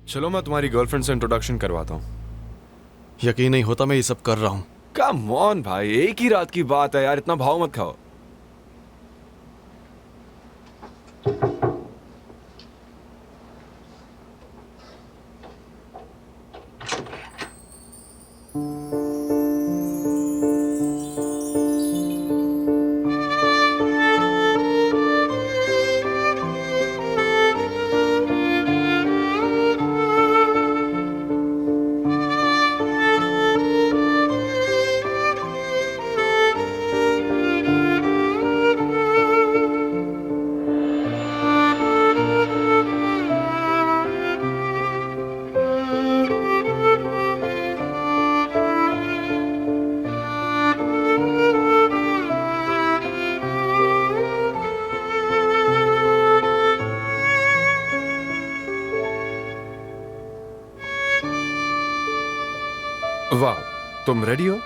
चलो मैं तुम्हारी गर्लफ्रेंड से इंट्रोडक्शन करवाता हूँ। यकीन नहीं होता मैं ये सब कर रहा हूँ। कम ऑन भाई, एक ही रात की बात है यार, इतना भाव मत खाओ। वाह, तुम रेडी हो?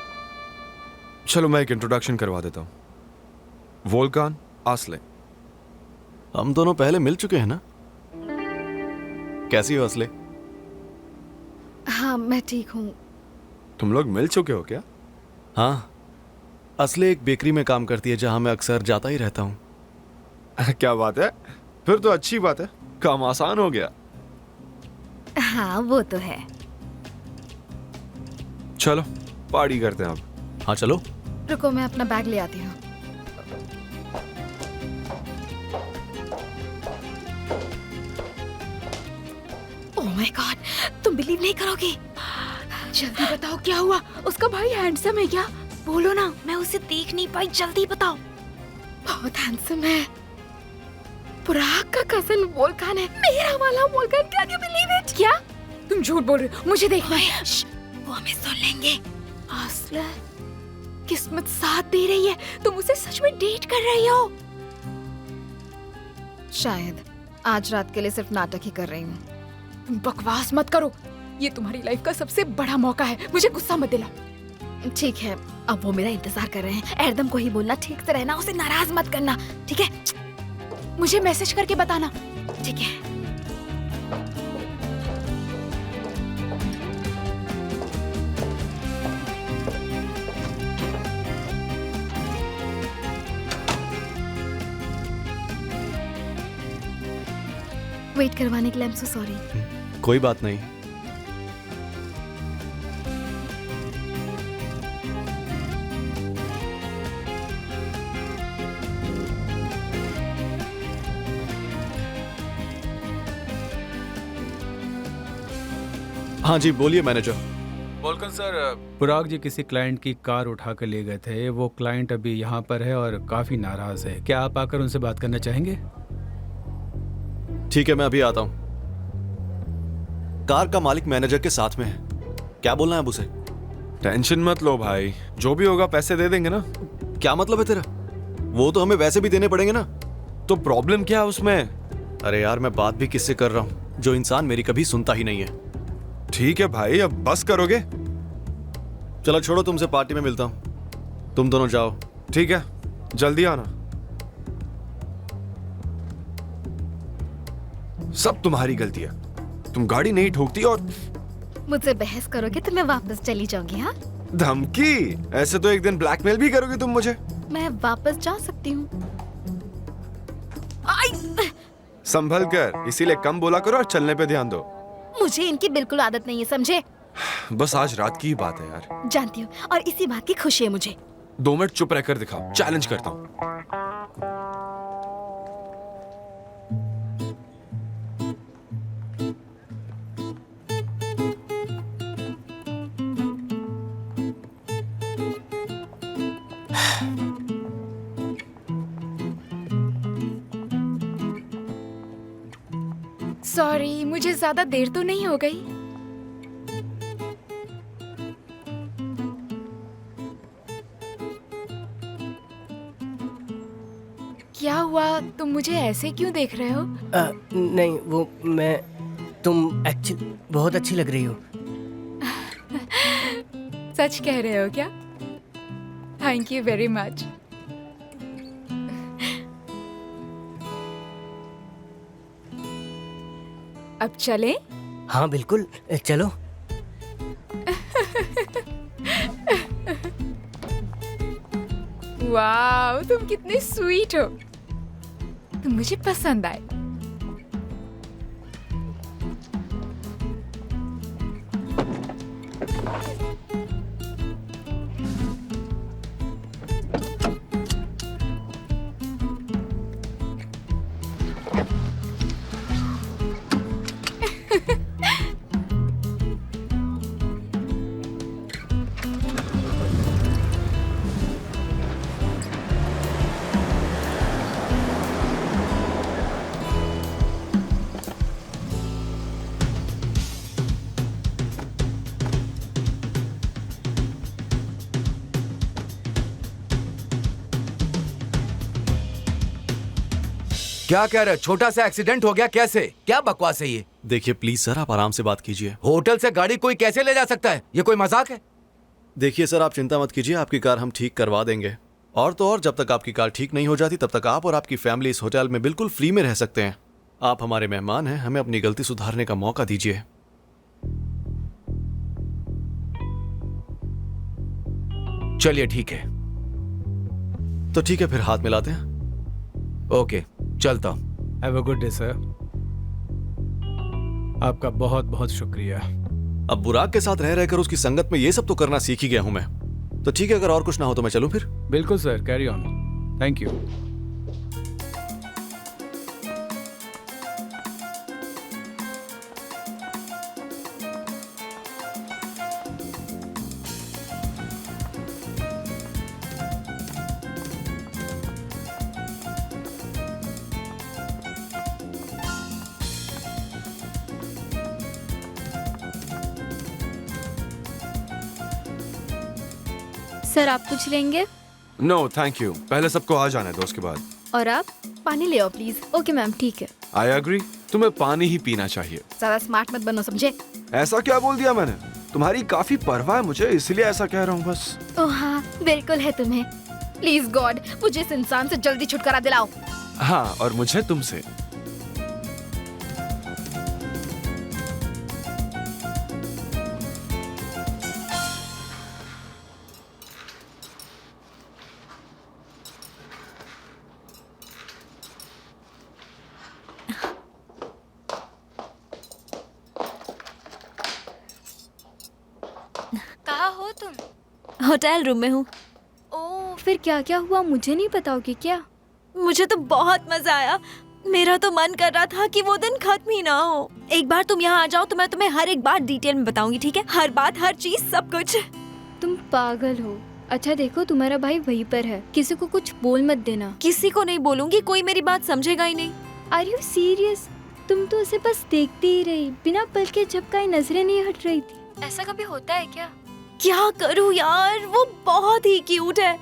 चलो मैं एक इंट्रोडक्शन करवा देता हूँ। वोल्कान, आस्ले। हम दोनों पहले मिल चुके हैं ना? कैसी हो असले? हाँ मैं ठीक हूँ। तुम लोग मिल चुके हो क्या? हाँ, असले एक बेकरी में काम करती है जहां मैं अक्सर जाता ही रहता हूँ। क्या बात है, फिर तो अच्छी बात है, काम आसान हो गया। हाँ वो तो है। चलो पार्टी करते हैं अब। हाँ चलो। रुको मैं अपना बैग ले आती हूँ। ओह माय गॉड, तुम बिलीव नहीं करोगी। जल्दी बताओ क्या हुआ? उसका भाई हैंडसम है क्या? बोलो ना, मैं उसे देख नहीं पाई, जल्दी बताओ। बहुत हैंडसम है। पुराग का कजन वोल्कान है, मेरा वाला Volkan. Can you believe it? क्या तुम झूठ बोल रहे हो? मुझे देखना है। वो हमें सुन लेंगे। आस्ले, किस्मत साथ दे रही है, तुम उसे सच में डेट कर रही हो। शायद आज रात के लिए सिर्फ नाटक ही कर रही हूँ। तुम बकवास मत करो, ये तुम्हारी लाइफ का सबसे बड़ा मौका है, मुझे गुस्सा मत दिलाओ। ठीक है, अब वो मेरा इंतजार कर रहे हैं। एरदम को ही बोलना, ठीक से रहना, उसे नाराज मत करना, ठीक है? मुझे मैसेज करके बताना। ठीक है। वेट करवाने के लिए आई एम सो सॉरी। कोई बात नहीं। हाँ जी बोलिए मैनेजर। वोल्कन सर, पुराग जी किसी क्लाइंट की कार उठा कर ले गए थे। वो क्लाइंट अभी यहाँ पर है और काफ़ी नाराज़ है। क्या आप आकर उनसे बात करना चाहेंगे? ठीक है मैं अभी आता हूँ। कार का मालिक मैनेजर के साथ में है। क्या बोलना है अब उसे? टेंशन मत लो भाई, जो भी होगा पैसे दे देंगे ना। क्या मतलब है तेरा? वो तो हमें वैसे भी देने पड़ेंगे ना। तो प्रॉब्लम क्या है उसमें? अरे यार मैं बात भी किससे कर रहा हूँ जो इंसान मेरी कभी सुनता ही नहीं है। ठीक है भाई, अब बस करोगे? चलो छोड़ो, तुमसे पार्टी में मिलता हूँ, तुम दोनों जाओ। ठीक है, जल्दी आना। सब तुम्हारी गलती है, तुम गाड़ी नहीं ठोकती और मुझसे बहस करोगे तो मैं वापस चली जाऊंगी। हाँ, धमकी? ऐसे तो एक दिन ब्लैकमेल भी करोगी तुम मुझे। मैं वापस जा सकती हूँ। संभल कर, इसीलिए कम बोला करो और चलने पे ध्यान दो। मुझे इनकी बिल्कुल आदत नहीं है, समझे? बस आज रात की ही बात है यार। जानती हूँ, और इसी बात की खुशी है मुझे। 2 मिनट चुप रहकर दिखाओ, चैलेंज करता हूँ। सॉरी, मुझे ज्यादा देर तो नहीं हो गई? क्या हुआ? तुम मुझे ऐसे क्यों देख रहे हो? नहीं वो तुम एक्चुअली बहुत अच्छी लग रही हो। सच कह रहे हो क्या? Thank you very much. अब चलें? हाँ बिल्कुल, चलो। वाह, तुम कितने स्वीट हो। तुम मुझे पसंद आए। क्या कह रहे हो? छोटा सा एक्सीडेंट हो गया कैसे? क्या बकवास है ये? देखिए प्लीज सर, आप आराम से बात कीजिए। होटल से गाड़ी कोई कैसे ले जा सकता है? ये कोई मजाक है? देखिए सर, आप चिंता मत कीजिए, आपकी कार हम ठीक करवा देंगे। और तो और, जब तक आपकी कार ठीक नहीं हो जाती तब तक आप और आपकी फैमिली इस होटल में बिल्कुल फ्री में रह सकते हैं। आप हमारे मेहमान हैं, हमें अपनी गलती सुधारने का मौका दीजिए। चलिए ठीक है। तो ठीक है, फिर हाथ मिलाते हैं। ओके, चलता हूं। Have a good day sir. आपका बहुत बहुत शुक्रिया। अब बुराक के साथ रह रहकर उसकी संगत में ये सब तो करना सीख ही गया हूं मैं। तो ठीक है, अगर और कुछ ना हो तो मैं चलूं फिर? बिल्कुल sir, carry on. Thank you. Sir, आप कुछ लेंगे? नो थैंक यू, पहले सबको आ जाने दो, उसके बाद। और आप? पानी ले आओ प्लीज। ओके मैम, ठीक है। आई एग्री, तुम्हें पानी ही पीना चाहिए। ज्यादा स्मार्ट मत बनो, समझे? ऐसा क्या बोल दिया मैंने? तुम्हारी काफी परवाह है मुझे, इसलिए ऐसा कह रहा हूँ बस। ओह हाँ, बिल्कुल है तुम्हें। प्लीज गॉड, मुझे इस इंसान से जल्दी छुटकारा दिलाओ। हाँ, और मुझे तुमसे। कहाँ हो तुम? होटल रूम में हूँ। ओह, फिर क्या क्या हुआ मुझे नहीं बताओगी क्या? मुझे तो बहुत मजा आया। मेरा तो मन कर रहा था कि वो दिन खत्म ही ना हो। एक बार तुम यहाँ आ जाओ तो मैं तुम्हें हर एक बात डिटेल में बताऊंगी, ठीक है? हर बात, हर चीज, सब कुछ। तुम पागल हो। अच्छा देखो, तुम्हारा भाई वहीं पर है, किसी को कुछ बोल मत देना। किसी को नहीं बोलूंगी, कोई मेरी बात समझेगा ही नहीं। Are you serious? तुम तो उसे बस देखती ही रही, बिना पल के झपकाए नजरें नहीं हट रही थी। ऐसा कभी होता है क्या? क्या करूँ यार, वो बहुत ही क्यूट है।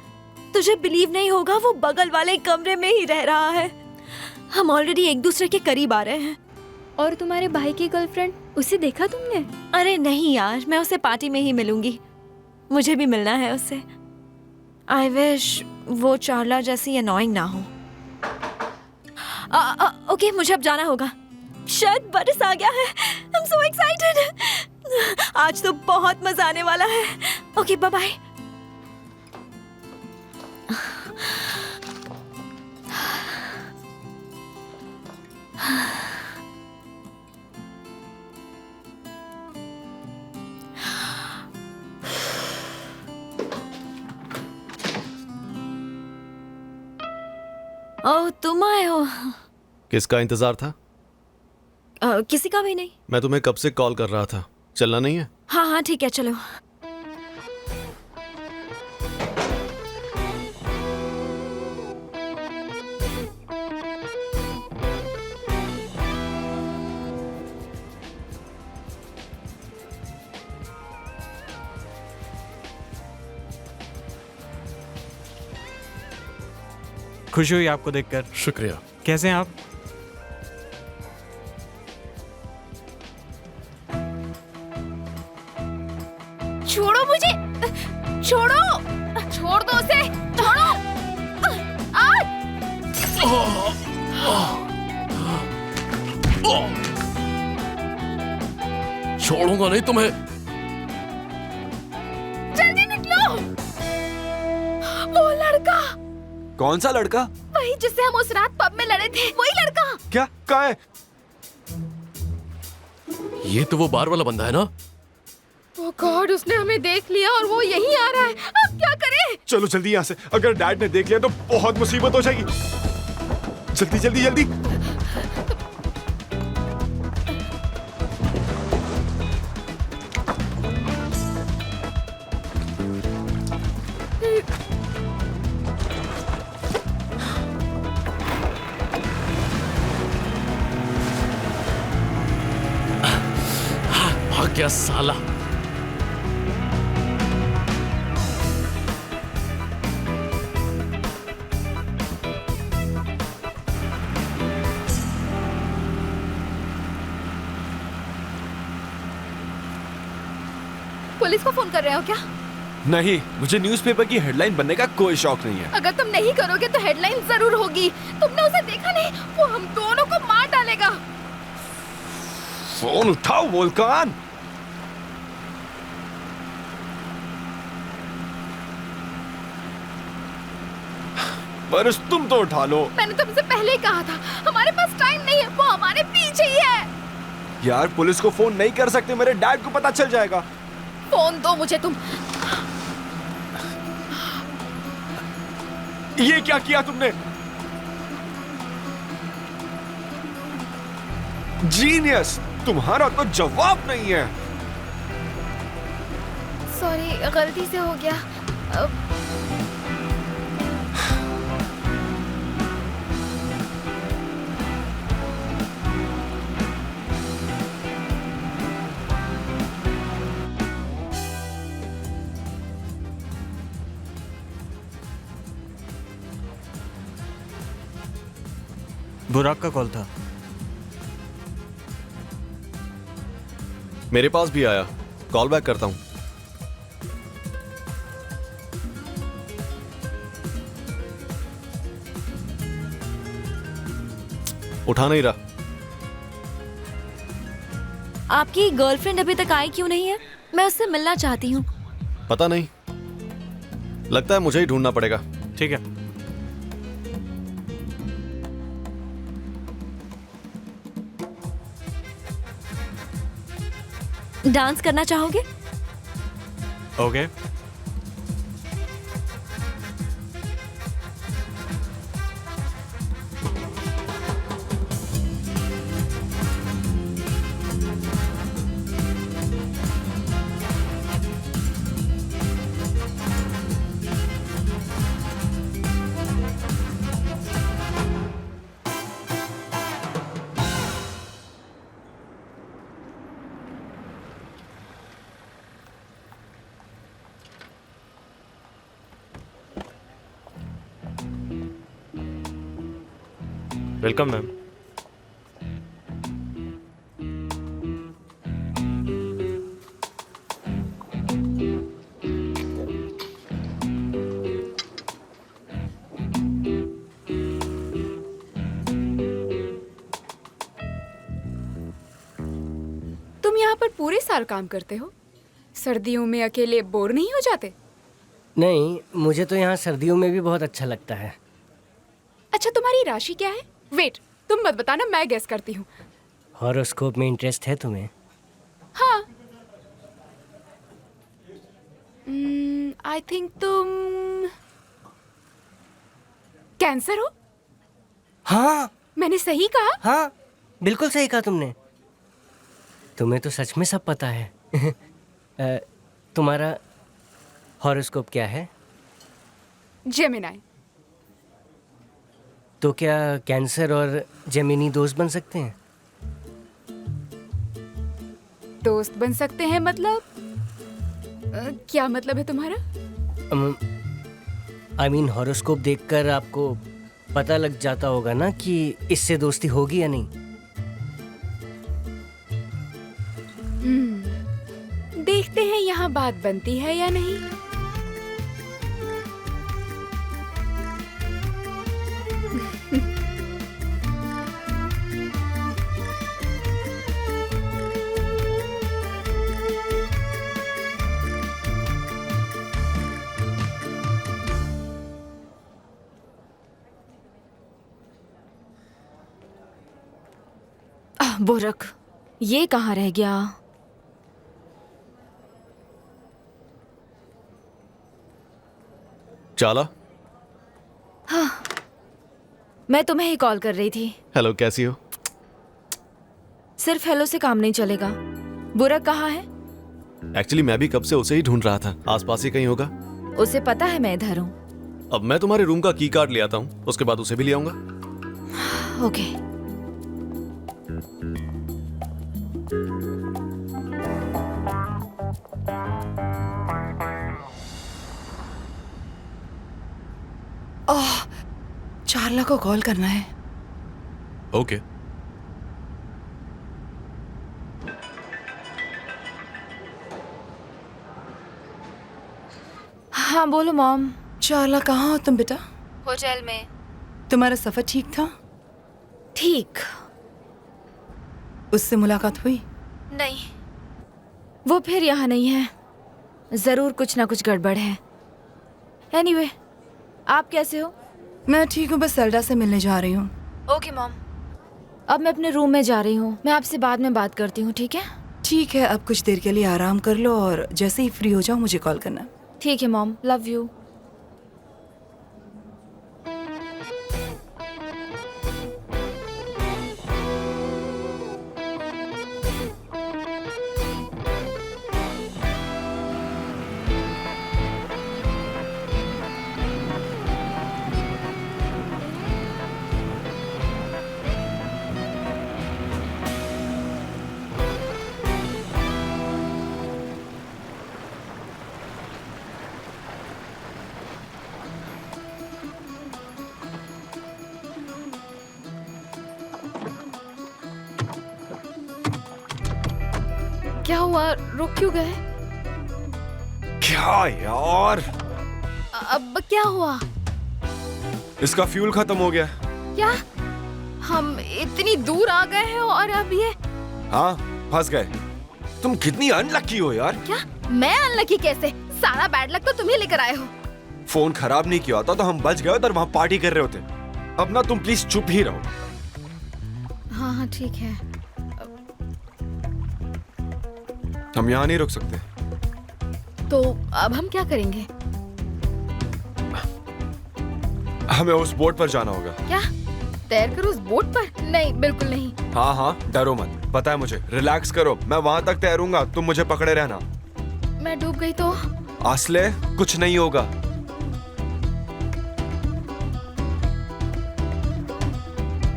तुझे बिलीव नहीं होगा, वो बगल वाले कमरे में ही रह रहा है। हम ऑलरेडी एक दूसरे के करीब आ रहे हैं। और तुम्हारे भाई की गर्लफ्रेंड, उसे देखा तुमने? अरे नहीं यार, मैं उसे पार्टी में ही मिलूंगी। मुझे भी मिलना है उससे। आई विश वो चार्ला जैसी अनोइंग ना हो। ओके, मुझे अब जाना होगा। शायद बरस आ गया है। I'm so excited। आज तो बहुत मजा आने वाला है। Okay, bye bye. ओह, तुम आए हो? किसका इंतजार था? किसी का भी नहीं। मैं तुम्हें कब से कॉल कर रहा था। चलना नहीं है? हाँ हाँ ठीक है, चलो। खुशी हुई आपको देखकर। शुक्रिया। कैसे हैं आप? छोड़ो मुझे, छोड़ो, छोड़ दो उसे, छोड़ो। छोड़ूंगा नहीं तुम्हें। जल्दी निकलो। वो लड़का, कौन सा लड़का? वही जिससे हम उस रात पब में लड़े थे, वही लड़का। क्या? कहाँ है? ये तो वो बार वाला बंदा है ना? ओ गॉड, उसने हमें देख लिया और वो यहीं आ रहा है। अब क्या करें? चलो जल्दी यहाँ से, अगर डैड ने देख लिया तो बहुत मुसीबत हो जाएगी। जल्दी जल्दी जल्दी। भाग गया साला। पुलिस को फोन कर रहे हो क्या? नहीं, मुझे न्यूज़पेपर की हेडलाइन बनने का कोई शौक नहीं है। अगर तुम नहीं करोगे तो हेडलाइन जरूर होगी। तुमने उसे देखा नहीं? वो हम दोनों को मार डालेगा। फोन उठाओ वोल्कान। पर तुम तो उठा लो। मैंने तुमसे पहले ही कहा था, हमारे पास टाइम नहीं है, वो हमारे पीछे ही है। यार पुलिस को फोन नहीं कर सकते, मेरे डैड को पता चल जाएगा। फोन दो मुझे तुम। ये क्या किया तुमने? जीनियस, तुम्हारा तो जवाब नहीं है। सॉरी, गलती से हो गया। बुराक का कॉल था। मेरे पास भी आया, कॉल बैक करता हूं। उठा नहीं रहा। आपकी गर्लफ्रेंड अभी तक आई क्यों नहीं है? मैं उससे मिलना चाहती हूँ। पता नहीं, लगता है मुझे ही ढूंढना पड़ेगा। ठीक है। डांस करना चाहोगे? ओके। Welcome ma'am. तुम यहाँ पर पूरे साल काम करते हो? सर्दियों में अकेले बोर नहीं हो जाते? नहीं, मुझे तो यहाँ सर्दियों में भी बहुत अच्छा लगता है। अच्छा, तुम्हारी राशि क्या है? वेट, तुम मत बताना, मैं गेस करती हूँ। हॉरोस्कोप में इंटरेस्ट है तुम्हें? हाँ। आई थिंक तुम कैंसर हो। हाँ मैंने सही कहा? हाँ, बिल्कुल सही कहा तुमने। तुम्हें तो सच में सब पता है। तुम्हारा हॉरोस्कोप क्या है? जेमिनी। तो क्या कैंसर और जेमिनी दोस्त बन सकते हैं? दोस्त बन सकते हैं मतलब? क्या मतलब है तुम्हारा? आई मीन हॉरोस्कोप देखकर आपको पता लग जाता होगा ना कि इससे दोस्ती होगी या नहीं। देखते हैं यहाँ बात बनती है या नहीं। बुरक, ये कहाँ रह गया? चाला, मैं तुम्हें ही कॉल कर रही थी। हेलो, कैसी हो? सिर्फ हेलो से काम नहीं चलेगा। बुरक कहाँ है? एक्चुअली मैं भी कब से उसे ही ढूंढ रहा था। आसपास ही कहीं होगा। उसे पता है मैं इधर हूँ। अब मैं तुम्हारे रूम का की कार्ड ले आता हूँ, उसके बाद उसे भी ले आऊंगा। ओके। ओह, चार्ला को कॉल करना है। ओके। हाँ बोलो मॉम। चार्ला, कहाँ हो तुम बेटा? होटल में। तुम्हारा सफर ठीक था? ठीक। उससे मुलाकात हुई? नहीं, वो फिर यहाँ नहीं है। जरूर कुछ ना कुछ गड़बड़ है। एनीवे, आप कैसे हो? मैं ठीक हूँ, बस सेल्डा से मिलने जा रही हूँ। Okay mom. अब मैं अपने रूम में जा रही हूँ। मैं आपसे बाद में बात करती हूँ, ठीक है? ठीक है, अब कुछ देर के लिए आराम कर लो और जैसे ही फ्री हो जाओ मुझे कॉल करना। ठीक है मॉम, लव यू। क्या हुआ? रुक क्यों गए? क्या यार, अब क्या हुआ? इसका फ्यूल खत्म हो गया। क्या? हम इतनी दूर आ गए हैं और अब ये? हाँ, फंस गए। तुम कितनी अनलकी हो यार। क्या? मैं अनलकी कैसे? सारा बैड लक तो तुम ही लेकर आए हो। फोन खराब नहीं किया होता तो हम बच गए और वहां पार्टी कर रहे होते। अब ना तुम प्लीज चुप ही रहो। हाँ हाँ ठीक है। हम यहाँ नहीं रुक सकते। तो अब हम क्या करेंगे? हमें उस बोट पर जाना होगा। क्या? तैर कर उस बोट पर? नहीं, बिल्कुल नहीं। हाँ हाँ, डरो मत। पता है मुझे। रिलैक्स करो, मैं वहां तक तैरूंगा, तुम मुझे पकड़े रहना। मैं डूब गई तो? आसले, कुछ नहीं होगा।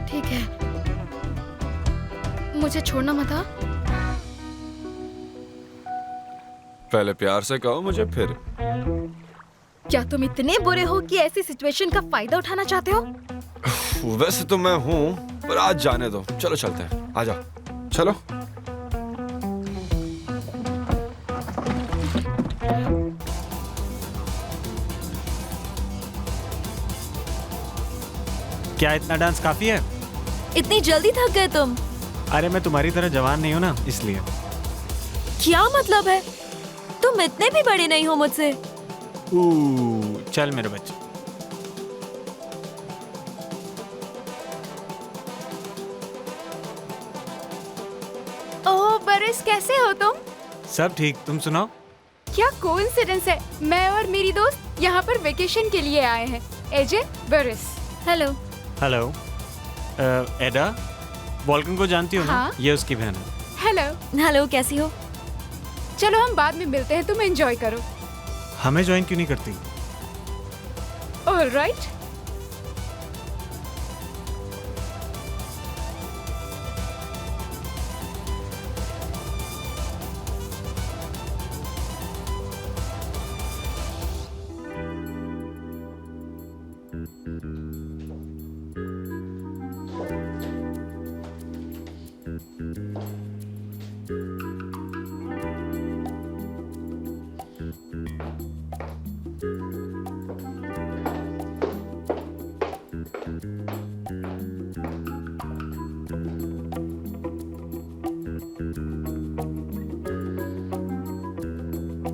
ठीक है, मुझे छोड़ना मत। हाँ? पहले प्यार से कहो मुझे, फिर। क्या तुम इतने बुरे हो कि ऐसी सिचुएशन का फायदा उठाना चाहते हो? वैसे तो मैं हूँ, पर आज जाने दो। चलो चलते हैं, आ जाओ, चलो। क्या इतना डांस काफी है? इतनी जल्दी थक गए तुम? अरे मैं तुम्हारी तरह जवान नहीं हूँ ना, इसलिए। क्या मतलब है? तुम इतने भी बड़े नहीं हो मुझसे। चल मेरे बच्चे। ओह बरिस, कैसे हो तुम? सब ठीक, तुम सुनाओ। क्या कोइंसिडेंस है, मैं और मेरी दोस्त यहाँ पर वेकेशन के लिए आए हैं। एजे, बरिस। हेलो। हेलो। एडा, वॉल्कन को जानती हो ना? हाँ। ये उसकी बहन है। हेलो। हेलो, कैसी हो? चलो हम बाद में मिलते हैं, तुम एंजॉय करो। हमें ज्वाइन क्यों नहीं करती? ऑलराइट।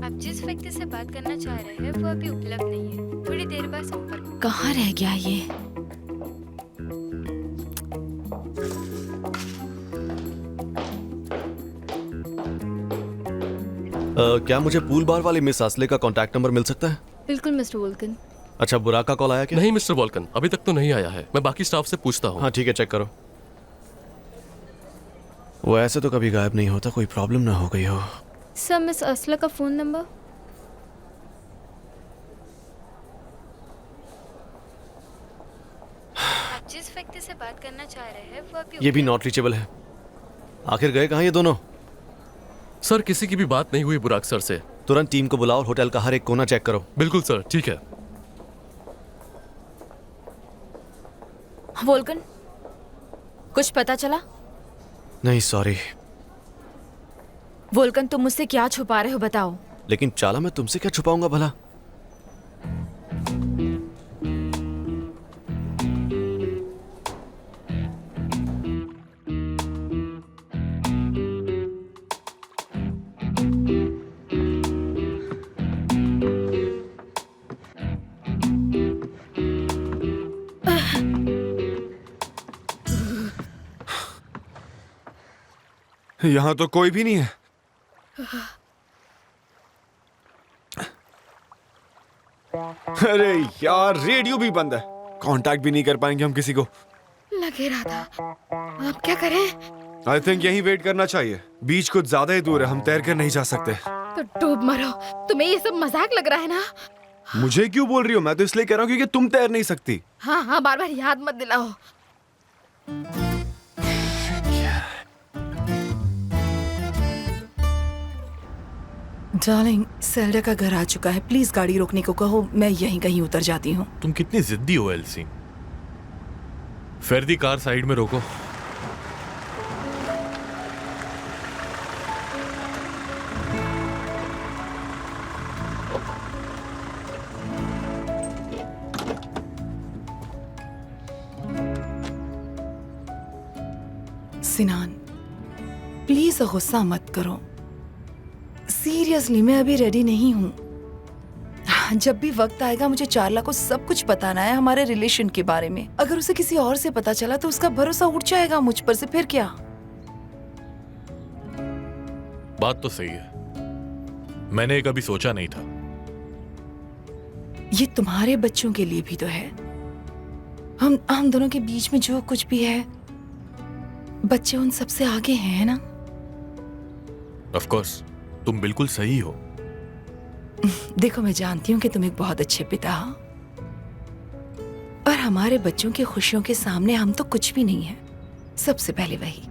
आप जिस व्यक्ति से बात करना चाह रहे हैं वो अभी उपलब्ध नहीं है। थोड़ी देर बाद संपर्क। कहाँ रह गया ये? क्या मुझे पूल बार वाली मिस आसले का कांटेक्ट नंबर मिल सकता है? बिल्कुल मिस्टर वोल्कन। अच्छा, बुराक का कॉल आया क्या? नहीं मिस्टर वॉल्कन, अभी तक तो नहीं आया है। मैं बाकी स्टाफ से पूछता हूँ। हाँ ठीक है, चेक करो। वो ऐसे तो कभी गायब नहीं होता, कोई प्रॉब्लम ना हो गई हो। सर मिस असला का फोन नंबर? आप जिस व्यक्ति से बात करना चाह रहे हैं वो अभी ये भी नॉट रीचेबल है। आखिर गए कहाँ ये दोनों? सर किसी की भी बात नहीं हुई बुराक सर से। तुरंत टीम को बुलाओ और होटल का हर एक कोना चेक करो। बिल्कुल सर, ठीक है। वोल्कन, कुछ पता चला? नहीं सॉरी, वोल्कन तुम मुझसे क्या छुपा रहे हो बताओ। लेकिन चाला मैं तुमसे क्या छुपाऊंगा भला? यहाँ तो कोई भी नहीं है। अरे यार, रेडियो भी बंद है। कांटेक्ट भी नहीं कर पाएंगे हम किसी को। लगे रहा था। अब क्या करें? आई थिंक यहीं वेट करना चाहिए। बीच कुछ ज्यादा ही दूर है, हम तैर कर नहीं जा सकते। तो डूब मरो। तुम्हें ये सब मजाक लग रहा है ना? मुझे क्यों बोल रही हो? मैं तो इसलिए कह रहा हूँ क्योंकि तुम तैर नहीं सकती। हाँ हाँ, बार बार याद मत दिलाओ। डार्लिंग, सेल्डा का घर आ चुका है। प्लीज गाड़ी रोकने को कहो, मैं यहीं कहीं उतर जाती हूँ। तुम कितनी जिद्दी हो एल्सी। फेर्दी, कार साइड में रोको। सिनान, प्लीज गुस्सा मत करो। सीरियसली मैं अभी रेडी नहीं हूँ। जब भी वक्त आएगा मुझे चार्ला को सब कुछ बताना है हमारे रिलेशन के बारे में। अगर उसे किसी और से पता चला तो उसका भरोसा उठ जाएगा मुझ पर से, फिर क्या? बात तो सही है, मैंने कभी सोचा नहीं था। ये तुम्हारे बच्चों के लिए भी तो है। हम दोनों के बीच में जो कुछ भी है, बच्चे उन सबसे आगे हैं ना? ऑफ कोर्स, तुम बिल्कुल सही हो। देखो, मैं जानती हूँ कि तुम एक बहुत अच्छे पिता हो, और हमारे बच्चों की खुशियों के सामने हम तो कुछ भी नहीं है। सबसे पहले वही।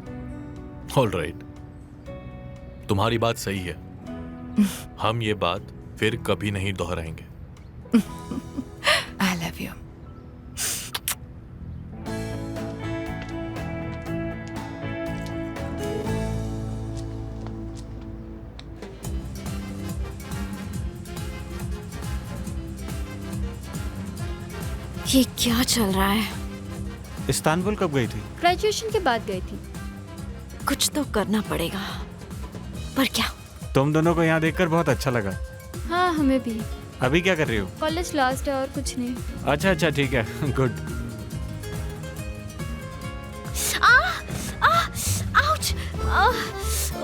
ऑल राइट, तुम्हारी बात सही है। हम ये बात फिर कभी नहीं दोहराएंगे। I love you. ये क्या चल रहा है? इस्तांबुल कब गई थी? ग्रेजुएशन के बाद गई थी। कुछ तो करना पड़ेगा, पर क्या? तुम दोनों को यहाँ देखकर बहुत अच्छा लगा। हाँ, हमें भी। अभी क्या कर रही हो? कॉलेज लास्ट है और कुछ नहीं। अच्छा अच्छा, ठीक है, गुड। आउच!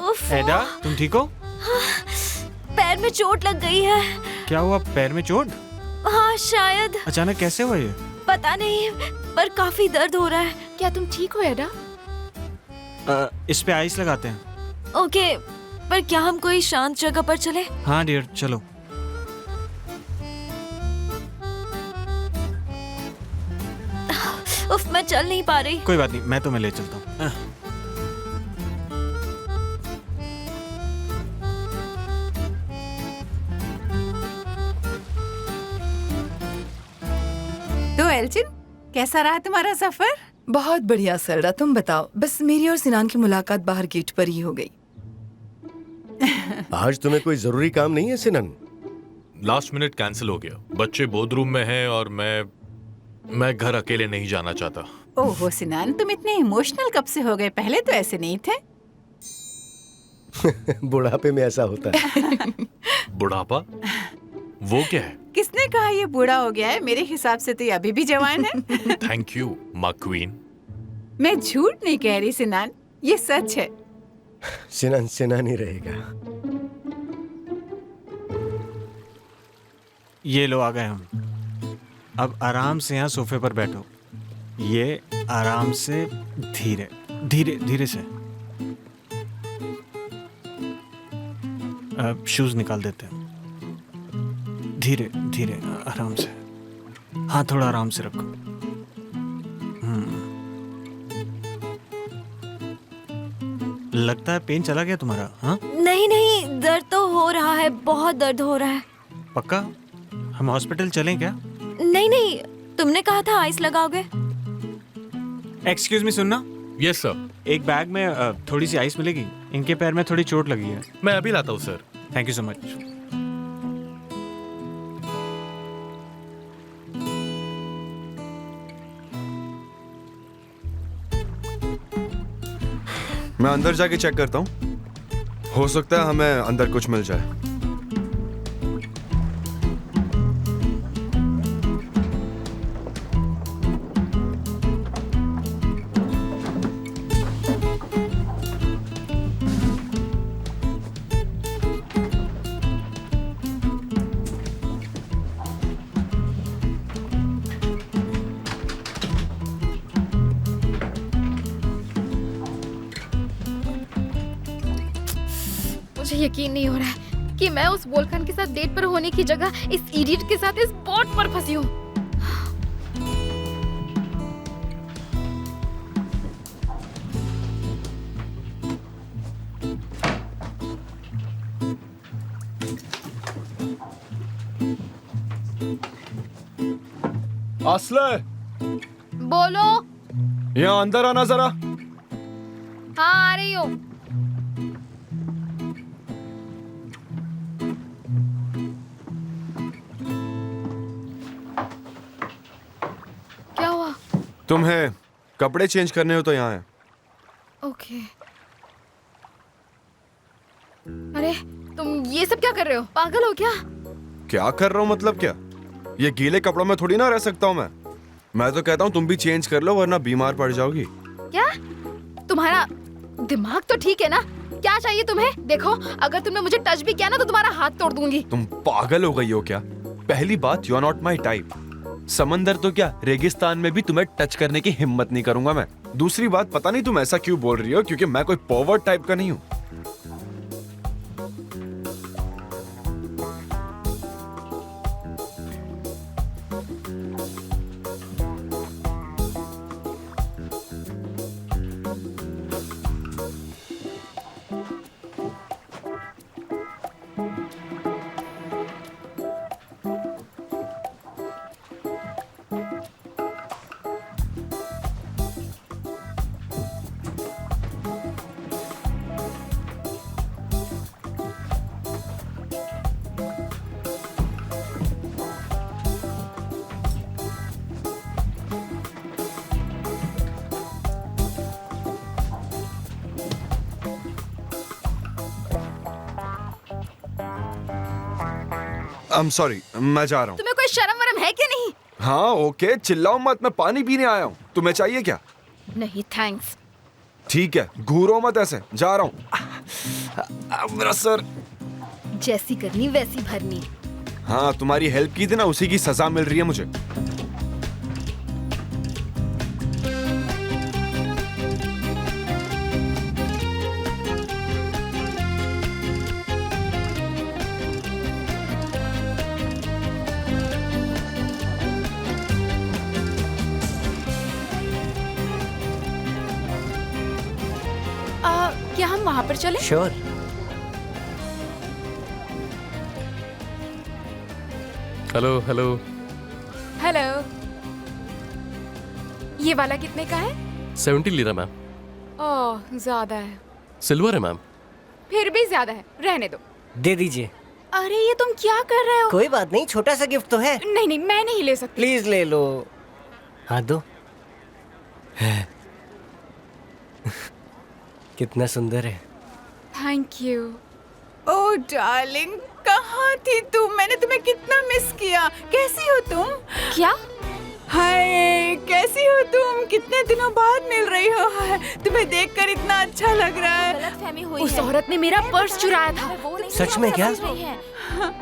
उफ! एडा, तुम ठीक हो? पैर में चोट लग गई है। क्या हुआ, पैर में चोट? हाँ शायद। अचानक कैसे हुआ ये? पता नहीं, पर काफी दर्द हो रहा है। क्या तुम ठीक हो एडा? इस पे आइस लगाते हैं। ओके, पर क्या हम कोई शांत जगह पर चले? हाँ डियर, चलो। उफ, मैं चल नहीं पा रही। कोई बात नहीं, मैं तुम्हें ले चलता हूँ। तो एल्चिन, कैसा रहा तुम्हारा सफर? बहुत बढ़िया सेल्डा, तुम बताओ। बस मेरी और सिनान की मुलाकात बाहर गेट पर ही हो गई। आज तुम्हें कोई जरूरी काम नहीं है सिनन? लास्ट मिनट कैंसिल हो गया। बच्चे बोर्ड रूम में हैं और मैं घर अकेले नहीं जाना चाहता। ओहो सिनान, तुम इतने इमोशनल कब से हो गए? पहले तो ऐसे नहीं थे। बुढ़ापे में ऐसा होता है। बुढ़ापा? वो क्या है? किसने कहा ये बूढ़ा हो गया है? मेरे हिसाब से तो ये अभी भी जवान है। थैंक यू माँ क्वीन। मैं झूठ नहीं कह रही सिनान, ये सच है। सिनन सिनन ही रहेगा। ये लो आ गए हम। अब आराम से यहाँ सोफे पर बैठो। ये आराम से, धीरे धीरे धीरे से। अब शूज निकाल देते हैं। धीरे धीरे आराम से। हाँ थोड़ा आराम से रखो। लगता है पेन चला गया तुम्हारा। हाँ नहीं नहीं, दर्द तो हो रहा है, बहुत दर्द हो रहा है। पक्का? हम हॉस्पिटल चलें क्या? नहीं नहीं, तुमने कहा था आइस लगाओगे। एक्सक्यूज मी, सुनना। Yes sir. एक बैग में थोड़ी सी आइस मिलेगी। इनके पैर में थोड़ी चोट लगी है। मैं अभी लाता हूँ sir. Thank you so much. मैं अंदर जाके चेक करता हूँ, हो सकता है हमें अंदर कुछ मिल जाए। मुझे यकीन नहीं हो रहा है कि मैं उस वोल्कन के साथ डेट पर होने की जगह इस इडियट के साथ इस बोट पर फंसी हूँ। असले, बोलो। यहाँ अंदर आना जरा। हाँ आ रही हूँ। क्या हुआ? तुम्हें कपड़े चेंज करने हो तो यहाँ है। ओके। अरे तुम ये सब क्या कर रहे हो? पागल हो क्या? क्या कर रहा हूँ मतलब क्या? ये गीले कपड़ों में थोड़ी ना रह सकता हूँ मैं तो कहता हूँ तुम भी चेंज कर लो वरना बीमार पड़ जाओगी। क्या? तुम्हारा दिमाग तो ठीक है ना? क्या चाहिए तुम्हें? देखो अगर तुमने मुझे टच भी किया ना तो तुम्हारा हाथ तोड़ दूंगी। तुम पागल हो गई हो क्या? पहली बात, you are not my type. समंदर तो क्या, रेगिस्तान में भी तुम्हें टच करने की हिम्मत नहीं करूंगा मैं। दूसरी बात, पता नहीं तुम ऐसा क्यों बोल रही हो, क्योंकि मैं कोई पर्वर्ट टाइप का नहीं हूँ। I'm sorry, मैं जा रहा हूँ। तुम्हें कोई शर्म वरम है कि नहीं? हाँ ओके, चिल्लाओ मत, मैं पानी पीने आया हूँ। तुम्हें चाहिए क्या? नहीं थैंक्स। ठीक है, घूरो मत ऐसे, जा रहा हूँ। मेरा सर। जैसी करनी वैसी भरनी। हाँ, तुम्हारी हेल्प की थी ना, उसी की सजा मिल रही है मुझे। क्या हम वहाँ पर चले? श्योर। Hello hello. हेलो। ये वाला कितने का है? 70 लीरा मैम। ओह ज्यादा है। सिल्वर है मैम। फिर भी ज्यादा है, रहने दो। दे दीजिए। अरे ये तुम क्या कर रहे हो? कोई बात नहीं, छोटा सा गिफ्ट तो है। नहीं नहीं, मैं नहीं ले सकती। प्लीज ले लो। हाँ दो। कितना सुंदर है। Thank you. ओह डार्लिंग, कहाँ थी तुम? मैंने तुम्हें कितना मिस किया। कैसी हो तुम? क्या? हाय, कैसी हो तुम? कितने दिनों बाद मिल रही हो। हाय, तुम्हें देखकर इतना अच्छा लग रहा है। गलतफहमी हुई उस औरत ने मेरा पर्स चुराया था। सच में क्या?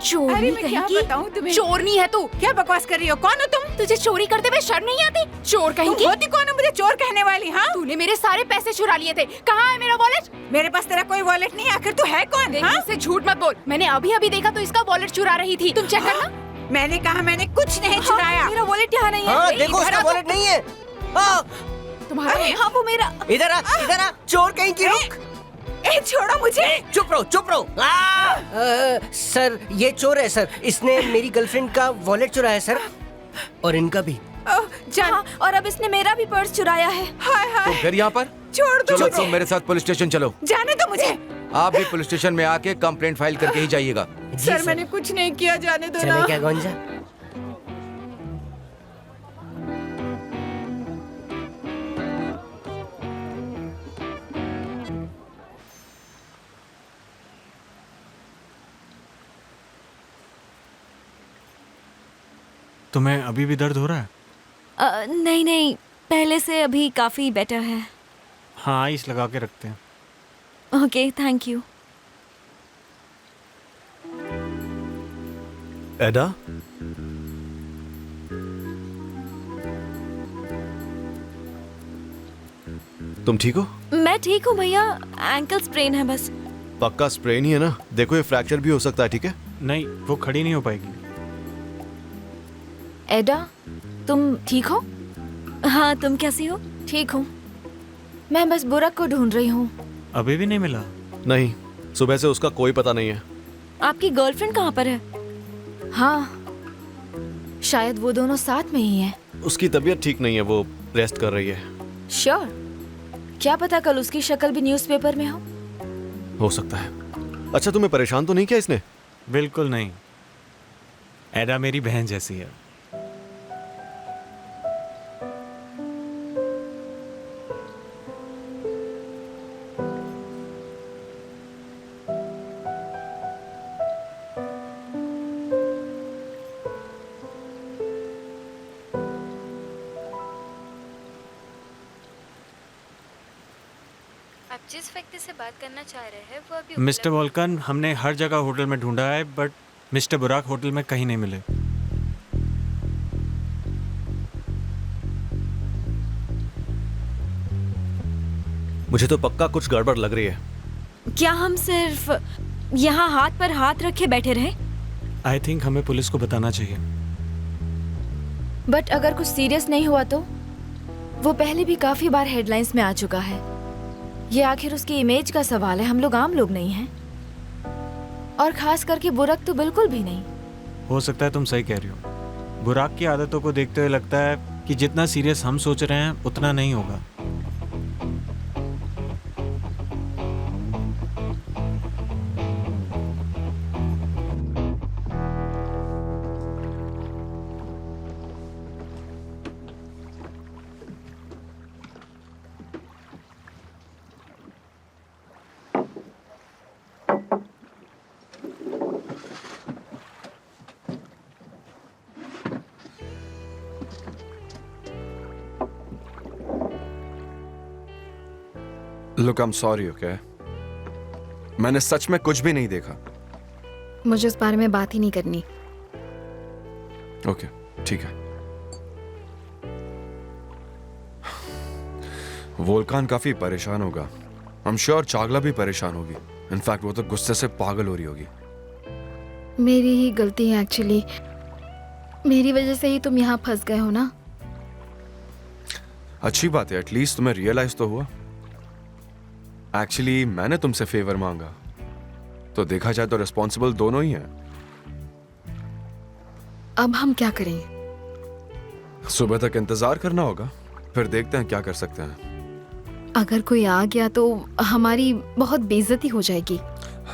चोरनी कहेगी? तुम्हें चोरनी है तू। क्या बकवास कर रही हो? कौन हो तुम? तुझे चोरी करते हुए शर्म नहीं आती? चोर तुम कहेगी? होती कौन हो मुझे चोर कहने वाली? हाँ, तूने मेरे सारे पैसे चुरा लिए थे। कहाँ है मेरा वॉलेट? मेरे पास तेरा कोई वॉलेट नहीं। आखिर तू है कौन? देख, हाँ? मुझसे झूठ मत बोल। मैंने अभी अभी देखा तो इसका वॉलेट चुरा रही थी। तुम चेक करना। मैंने कहा मैंने कुछ नहीं चुराया। मेरा वॉलेट यहाँ नहीं है। हाँ, ए, देखो इधर उसका आ तो। वॉलेट नहीं है। हाँ, तुम्हारा है? हाँ, वो मेरा। इधर आ, इधर आ, चोर कहीं की। रुक, ए, छोड़ो मुझे। चुप रहो, चुप रहो। सर, ये चोर है सर। इसने मेरी गर्लफ्रेंड का वॉलेट चुराया सर, और इनका भी। जान। हाँ, और अब इसने मेरा भी पर्स चुराया है। हाय हाय, तुम फिर यहाँ पर? छोड़ दो चलो मुझे। तुम मेरे साथ पुलिस स्टेशन चलो। जाने दो मुझे। आप भी पुलिस स्टेशन में आके कंप्लेंट फाइल करके ही जाइएगा। सर, मैंने कुछ नहीं किया। जाने दो ना। चले क्या गोंजा? तुम्हें अभी भी दर्द हो रहा है? नहीं नहीं, पहले से अभी काफी बेटर है। हाँ, आइस लगा के रखते हैं। Okay, thank you. एडा, तुम ठीक हो? मैं ठीक हूँ भैया, एंकल स्प्रेन है बस। पक्का स्प्रेन ही है ना? देखो ये फ्रैक्चर भी हो सकता है, ठीक है? नहीं, वो खड़ी नहीं हो पाएगी। एडा, तुम ठीक हो? हाँ, तुम कैसी हो? ठीक हूँ। मैं बस बुरक को ढूंढ रही हूँ। अभी भी नहीं मिला? नहीं, सुबह से उसका कोई पता नहीं है। आपकी गर्लफ्रेंड कहाँ पर है? हाँ, शायद वो दोनों साथ में ही हैं। उसकी तबीयत ठीक नहीं है, वो रेस्ट कर रही है। श्योर? क्या पता कल उसकी शक्ल भी न्यूज़पेपर में हो सकता है। अच्छा, तुम्हें परेशान तो नहीं किया इसने? बिल्कुल नहीं, एडा मेरी बहन जैसी है। आप जिस व्यक्ति से बात करना चाह रहे हैं वो अभी मिस्टर वोल्कन, हमने हर जगह होटल में ढूंढा है, बट मिस्टर बुराक होटल में कहीं नहीं मिले। मुझे तो पक्का कुछ गड़बड़ लग रही है। क्या हम सिर्फ यहाँ हाथ पर हाथ रखे बैठे रहे? आई थिंक हमें पुलिस को बताना चाहिए। बट अगर कुछ सीरियस नहीं हुआ तो? वो पहले भी काफी बार हेडलाइंस में आ चुका है। ये आखिर उसकी इमेज का सवाल है, हम लोग आम लोग नहीं हैं। और खास करके बुरक तो बिल्कुल भी नहीं। हो सकता है तुम सही कह रही हो। बुराक की आदतों को देखते हुए लगता है कि जितना सीरियस हम सोच रहे हैं उतना नहीं होगा। Look, I am sorry, okay? मैंने सच में कुछ भी नहीं देखा। मुझे उस बारे में बात ही नहीं करनी। ओके, ठीक है। वोल्कान काफी परेशान होगा। आई एम श्योर चागला भी परेशान होगी। इनफैक्ट वो तो गुस्से से पागल हो रही होगी। मेरी ही गलती है एक्चुअली। मेरी वजह से ही तुम यहाँ फंस गए हो ना। अच्छी बात है, एटलीस्ट तुम्हें रियलाइज तो हुआ। एक्चुअली मैंने तुमसे फेवर मांगा, तो देखा जाए तो रिस्पॉन्सिबल दोनों ही हैं। अब हम क्या करें? सुबह तक इंतजार करना होगा, फिर देखते हैं क्या कर सकते हैं। अगर कोई आ गया तो हमारी बहुत बेइज्जती हो जाएगी।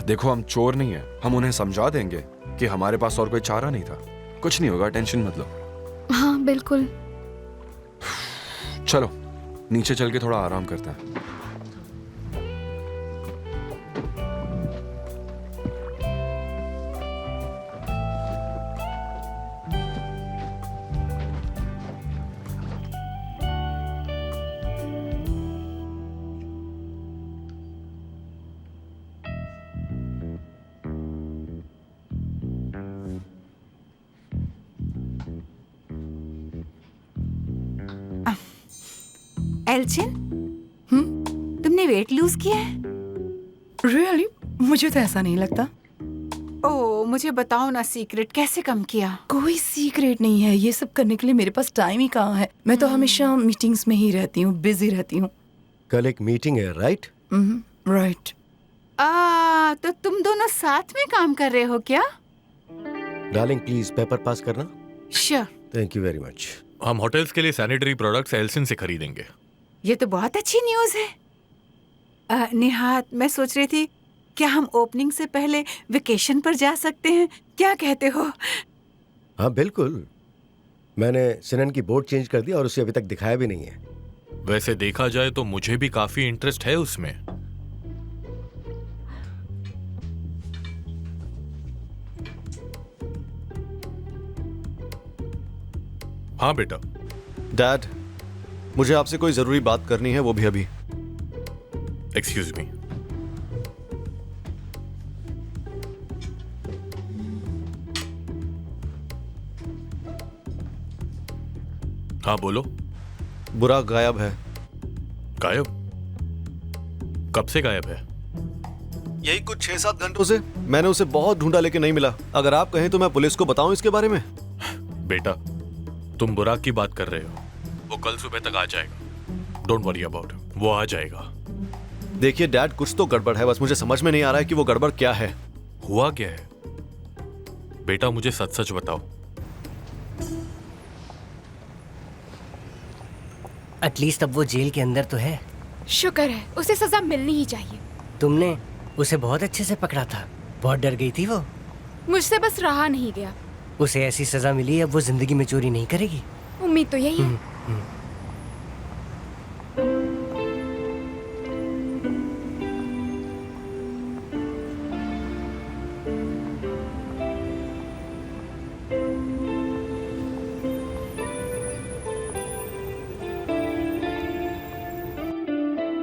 देखो, हम चोर नहीं हैं, हम उन्हें समझा देंगे कि हमारे पास और कोई चारा नहीं था। कुछ नहीं होगा, टेंशन मत लो। हाँ बिल्कुल। चलो नीचे चल के थोड़ा आराम करते हैं। एल्चिन, तुमने वेट लूज किया है? रियली? मुझे तो ऐसा नहीं लगता। ओ, मुझे बताओ ना सीक्रेट, कैसे कम किया? कोई सीक्रेट नहीं है, ये सब करने के लिए मेरे पास टाइम ही कहाँ है। मैं तो हमेशा मीटिंग्स में ही रहती हूँ, बिजी रहती हूँ। कल एक मीटिंग है, राइट? राइट। तो तुम दोनों साथ में काम कर रहे हो क्या? डार्लिंग प्लीज पेपर पास करना। Sure. Thank you very much. हम होटल्स के लिए सैनिटरी प्रोडक्ट्स एल्सिन से खरीदेंगे। ये तो बहुत अच्छी न्यूज़ है। निहात, मैं सोच रही थी क्या हम ओपनिंग से पहले वेकेशन पर जा सकते हैं? क्या कहते हो? हाँ बिल्कुल, मैंने सिनन की बोर्ड चेंज कर दी और उसे अभी तक दिखाया भी नहीं है। वैसे देखा जाए तो मुझे भी काफी इंटरेस्ट है उसमें। हाँ बेटा। डैड, मुझे आपसे कोई जरूरी बात करनी है, वो भी अभी। Excuse me. हाँ बोलो। बुराक गायब है। गायब? कब से गायब है? यही कुछ 6-7 घंटों से। मैंने उसे बहुत ढूंढा लेकिन नहीं मिला। अगर आप कहें तो मैं पुलिस को बताऊं इसके बारे में? बेटा, तुम बुराक की बात कर रहे हो। वो कल सुबह तक आ जाएगा। डोंट वरी अबाउट हिम, वो आ जाएगा। देखिए डैड, कुछ तो गड़बड़ है, बस मुझे समझ में नहीं आ रहा है कि वो गड़बड़ क्या है। हुआ क्या है? बेटा मुझे सच सच बताओ। एटलीस्ट अब वो जेल के अंदर तो है। शुक्र है, उसे सजा मिलनी ही चाहिए। तुमने उसे बहुत अच्छे से पकड़ा था, बहुत डर गई थी वो। मुझसे बस रहा नहीं गया। उसे ऐसी सजा मिली, अब वो जिंदगी में चोरी नहीं करेगी। उम्मीद तो यही है।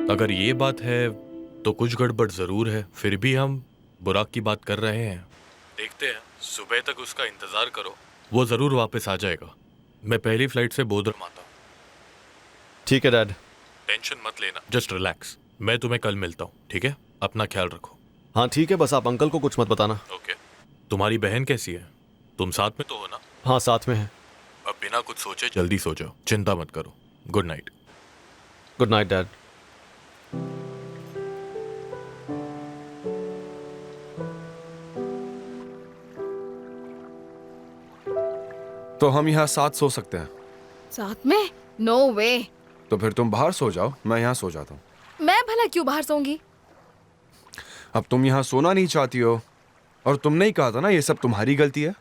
अगर ये बात है तो कुछ गड़बड़ जरूर है। फिर भी हम बुराक की बात कर रहे हैं। देखते हैं, सुबह तक उसका इंतजार करो, वो जरूर वापस आ जाएगा। मैं पहली फ्लाइट से बोधरम आता हूँ। ठीक है डैड। टेंशन मत लेना, जस्ट रिलैक्स। मैं तुम्हें कल मिलता हूँ, ठीक है? अपना ख्याल रखो। हाँ ठीक है, बस आप अंकल को कुछ मत बताना। ओके। तुम्हारी बहन कैसी है? तुम साथ में तो हो ना? हाँ साथ में है। अब बिना कुछ सोचे जल्दी सो जाओ, चिंता मत करो। Good night. Good night dad. तो हम यहाँ साथ सो सकते हैं? साथ में? नो वे। तो फिर तुम बाहर सो जाओ, मैं यहाँ सो जाता हूँ। मैं भला क्यों बाहर सोऊंगी? अब तुम यहाँ सोना नहीं चाहती हो, और तुमने ही कहा था ना ये सब तुम्हारी गलती है।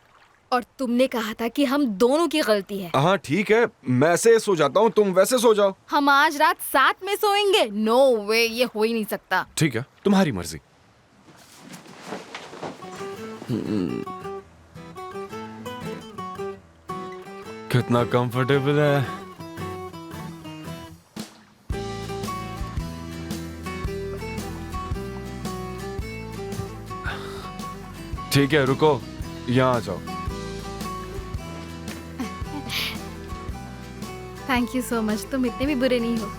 और तुमने कहा था कि हम दोनों की गलती है। हाँ ठीक है, मैं ऐसे सो जाता हूँ, तुम वैसे सो जाओ। हम आज रात साथ में सोएंगे? नो वे, ये हो ही नहीं सकता। ठीक है, तुम्हारी मर्जी। कितना कंफर्टेबल है। ठीक है, रुको, यहाँ आ जाओ। थैंक यू सो मच, तुम इतने भी बुरे नहीं हो।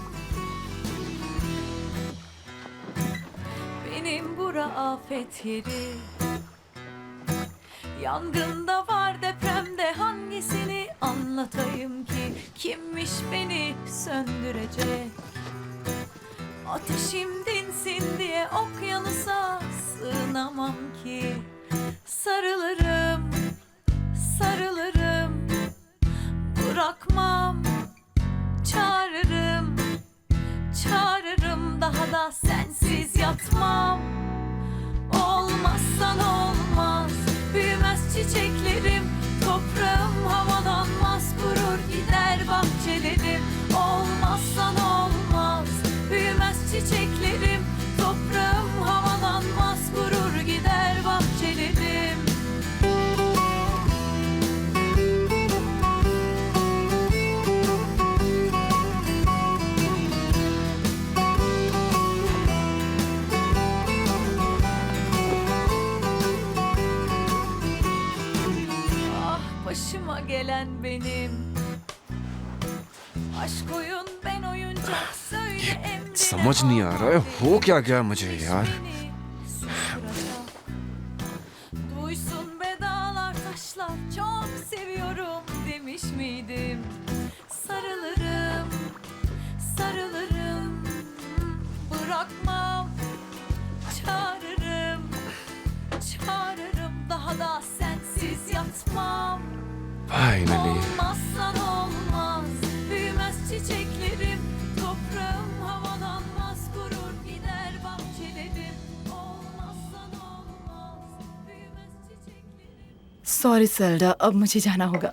Benim bura afet yeri. Yangında var, depremde hangisini anlatayım ki? Kimmiş beni söndürecek? Ateşim dinsin diye okyanusa sığınamam ki. Sarılırım, sarılırım, bırakmam. Çağırırım, çağırırım, daha da sensiz yatmam. Olmazsan olmaz, büyümez çiçeklerim, toprağım havalanmaz, kurur gider bahçelerim. Olmazsan olmaz, büyümez çiçeklerim, toprağım havalanmaz, kurur gider bahçelerim. Başıma gelen benim. Aşk oyun ben oyuncak söyle emrine समझ नहीं आ रहा है हो क्या गया मुझे यार. Duysun be dağlar taşlar çok seviyorum demiş miydim? Sarılırım, sarılırım, bırakmam, çağırırım, çağırırım, daha da sensiz yatmam. Finally. Olmazsan olmaz, büyümez çiçeklerim, toprağım havalanmaz, kurur gider bahçelerim. Olmazsan olmaz, büyümez çiçeklerim. Sorry Selda, अब मुझे जाना होगा.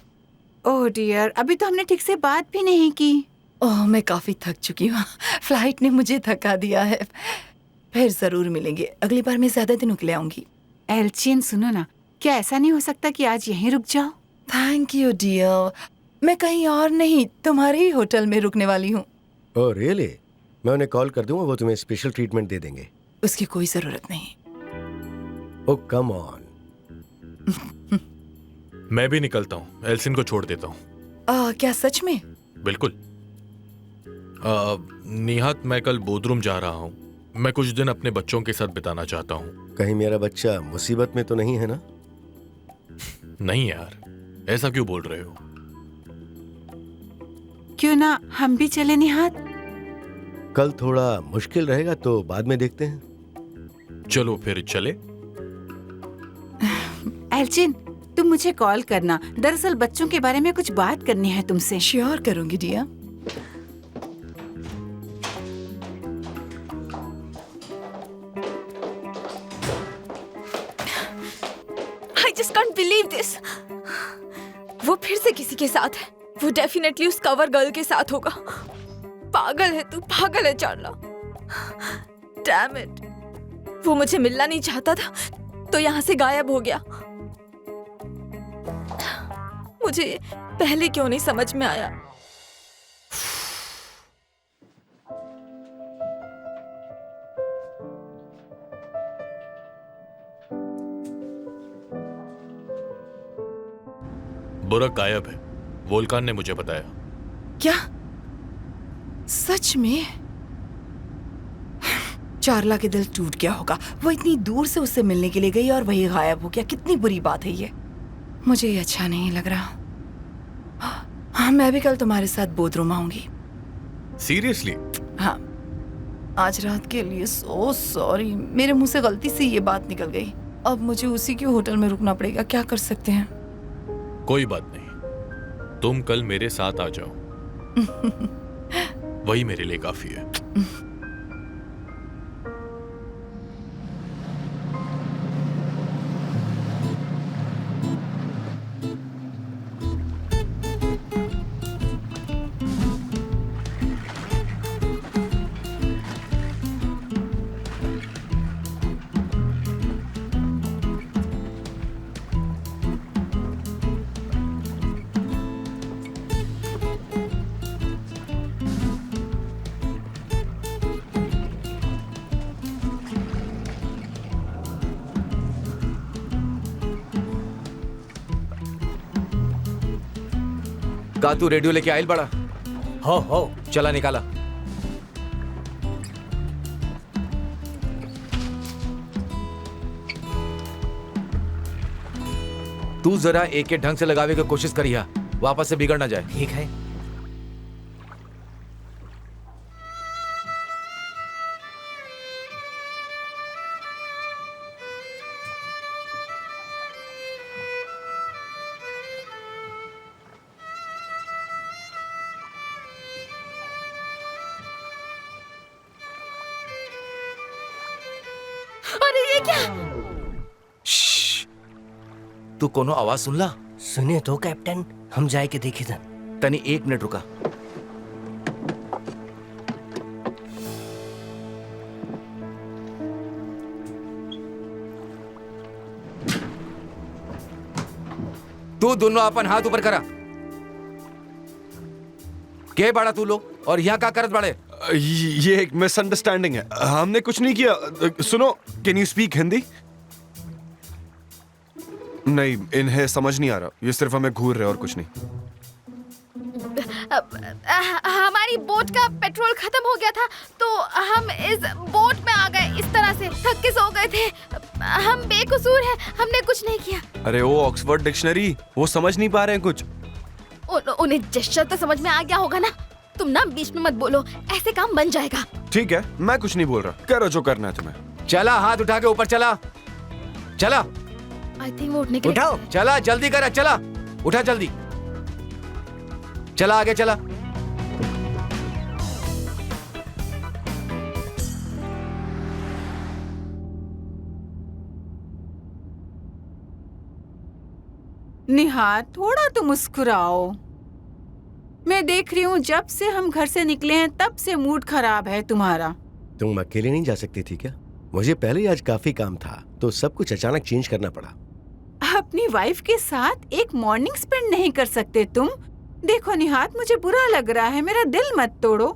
ओह dear, अभी तो हमने ठीक से बात भी नहीं की। ओह, मैं काफी थक चुकी हूँ. फ्लाइट ने मुझे थका दिया है. फिर जरूर मिलेंगे. अगली बार मैं ज्यादा दिनों के लिए आऊंगी. एल्चिन सुनो ना, क्या ऐसा नहीं हो सकता कि आज यहीं रुक जाओ? Thank you dear. मैं कहीं और नहीं, तुम्हारे ही होटल में रुकने वाली हूँ. Oh really? मैं उन्हें कॉल कर दूंगा, वो तुम्हें स्पेशल ट्रीटमेंट दे देंगे. उसकी कोई जरूरत नहीं. ओह कम ऑन. मैं भी निकलता हूँ, एल्सिन को छोड़ देता हूँ. क्या सच में? बिल्कुल. निहात, मैं कल बोधरूम जा रहा हूँ. मैं कुछ दिन अपने बच्चों के साथ बिताना चाहता हूँ. कहीं मेरा बच्चा मुसीबत में तो नहीं है ना? नहीं यार, ऐसा क्यों बोल रहे हो? क्यों ना हम भी चले निहात? कल थोड़ा मुश्किल रहेगा तो बाद में देखते हैं. चलो फिर चले. एल्चिन, तुम मुझे कॉल करना. दरअसल बच्चों के बारे में कुछ बात करनी है तुमसे. श्योर करूंगी dear. I just can't believe this. वो फिर से किसी के साथ है. वो डेफिनेटली उस कवर गर्ल के साथ होगा. पागल है तू, पागल है चार्ला. Damn it. वो मुझे मिलना नहीं चाहता था तो यहाँ से गायब हो गया. मुझे पहले क्यों नहीं समझ में आया? बुरक गायब है, वोल्कान ने मुझे बताया. क्या? सच में? चार्ला के दिल टूट गया होगा. वो इतनी दूर से उससे मिलने के लिए गई और वही गायब हो गया. कितनी बुरी बात है ये. मुझे ये अच्छा नहीं लग रहा. हाँ, मैं भी कल तुम्हारे साथ बोधरूम आऊंगी. सीरियसली? हाँ, आज रात के लिए सो सॉरी. मेरे मुंह से गलती से ये बात निकल गई. अब मुझे उसी के होटल में रुकना पड़ेगा. क्या कर सकते हैं? कोई बात नहीं, तुम कल मेरे साथ आ जाओ. वही मेरे लिए काफी है. का तू रेडियो लेके आयल बड़ा? हो चला निकाला. तू जरा एक के ढंग से लगावे की कोशिश करिया, वापस से बिगड़ ना जाए. ठीक है. अरे ये क्या? तू कोनो आवाज सुनला? सुने तो कैप्टन, हम जाए के देखे था. तनी 1 मिनट रुका. तू दोनों अपन हाथ ऊपर करा. के बाड़ा तू लोग और यहाँ का करत बाड़े? ये एक मिसअंडरस्टैंडिंग है. हमने कुछ नहीं किया. सुनो, कैन यू स्पीक हिंदी? नहीं, इन्हें समझ नहीं आ रहा. ये सिर्फ हमें घूर रहे और कुछ नहीं. हमारी बोट का पेट्रोल खत्म हो गया था तो हम इस बोट में आ गए। इस तरह से थक के सो गए थे। हम बेकसूर हैं, हमने कुछ नहीं किया। अरे वो ऑक्सफोर्ड डिक्शनरी, वो समझ नहीं पा रहे हैं कुछ। उन्हें जेस्चर तो समझ में आ गया होगा ना। तुम ना बीच में मत बोलो, ऐसे काम बन जाएगा। ठीक है, मैं कुछ नहीं बोल रहा, करो जो करना है तुम्हें। चला, हाथ उठा के ऊपर चला, चला। आई थिंक वो उठने के लिए उठाओ, चला जल्दी करा, चला उठा जल्दी, चला आगे चला। निहार, थोड़ा तो मुस्कुराओ। मैं देख रही हूँ जब से हम घर से निकले हैं तब से मूड खराब है तुम्हारा। तुम अकेले नहीं जा सकती थी क्या? मुझे पहले ही आज काफी काम था तो सब कुछ अचानक चेंज करना पड़ा। अपनी वाइफ के साथ एक मॉर्निंग स्पेंड नहीं कर सकते तुम? देखो निहात, मुझे बुरा लग रहा है, मेरा दिल मत तोड़ो।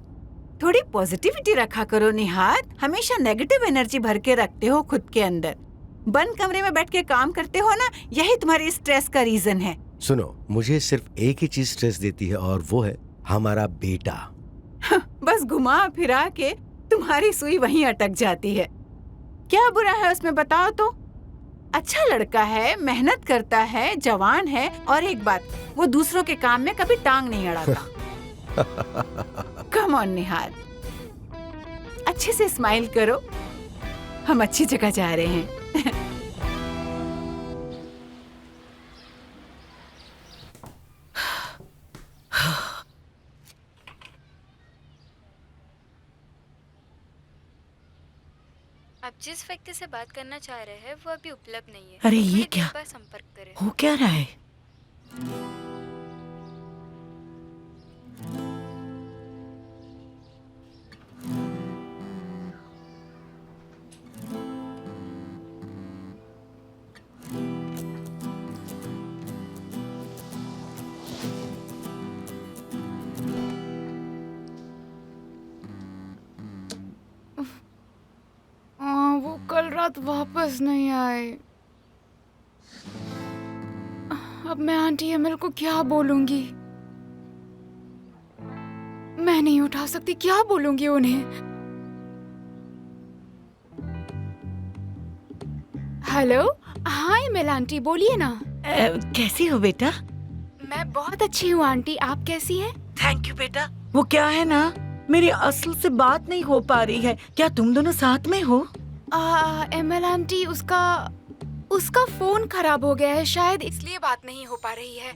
थोड़ी पॉजिटिविटी रखा करो निहात। हमेशा नेगेटिव एनर्जी भर के रखते हो खुद के अंदर। बंद कमरे में बैठ के काम करते हो ना, यही तुम्हारे स्ट्रेस का रीजन है। सुनो, मुझे सिर्फ एक ही चीज स्ट्रेस देती है और वो है हमारा बेटा। बस घुमा फिरा के तुम्हारी सुई वहीं अटक जाती है। क्या बुरा है उसमें बताओ तो? अच्छा लड़का है, मेहनत करता है, जवान है, और एक बात, वो दूसरों के काम में कभी टांग नहीं अड़ाता। कम ऑन निहार, अच्छे से स्माइल करो। हम अच्छी जगह जा रहे हैं। आप जिस व्यक्ति से बात करना चाह रहे हैं वो अभी उपलब्ध नहीं है। अरे ये क्या पर संपर्क करें। हो क्या रहा है? वो कल रात वापस नहीं आए। अब मैं आंटी अमल को क्या बोलूंगी? मैं नहीं उठा सकती, क्या बोलूंगी उन्हें? हेलो, हाय मेल आंटी, बोलिए ना। कैसी हो बेटा? मैं बहुत अच्छी हूँ आंटी, आप कैसी हैं? थैंक यू बेटा। वो क्या है ना, मेरी असल से बात नहीं हो पा रही है। क्या तुम दोनों साथ में हो? एमएल आंटी, उसका फोन खराब हो गया है, शायद इसलिए बात नहीं हो पा रही है।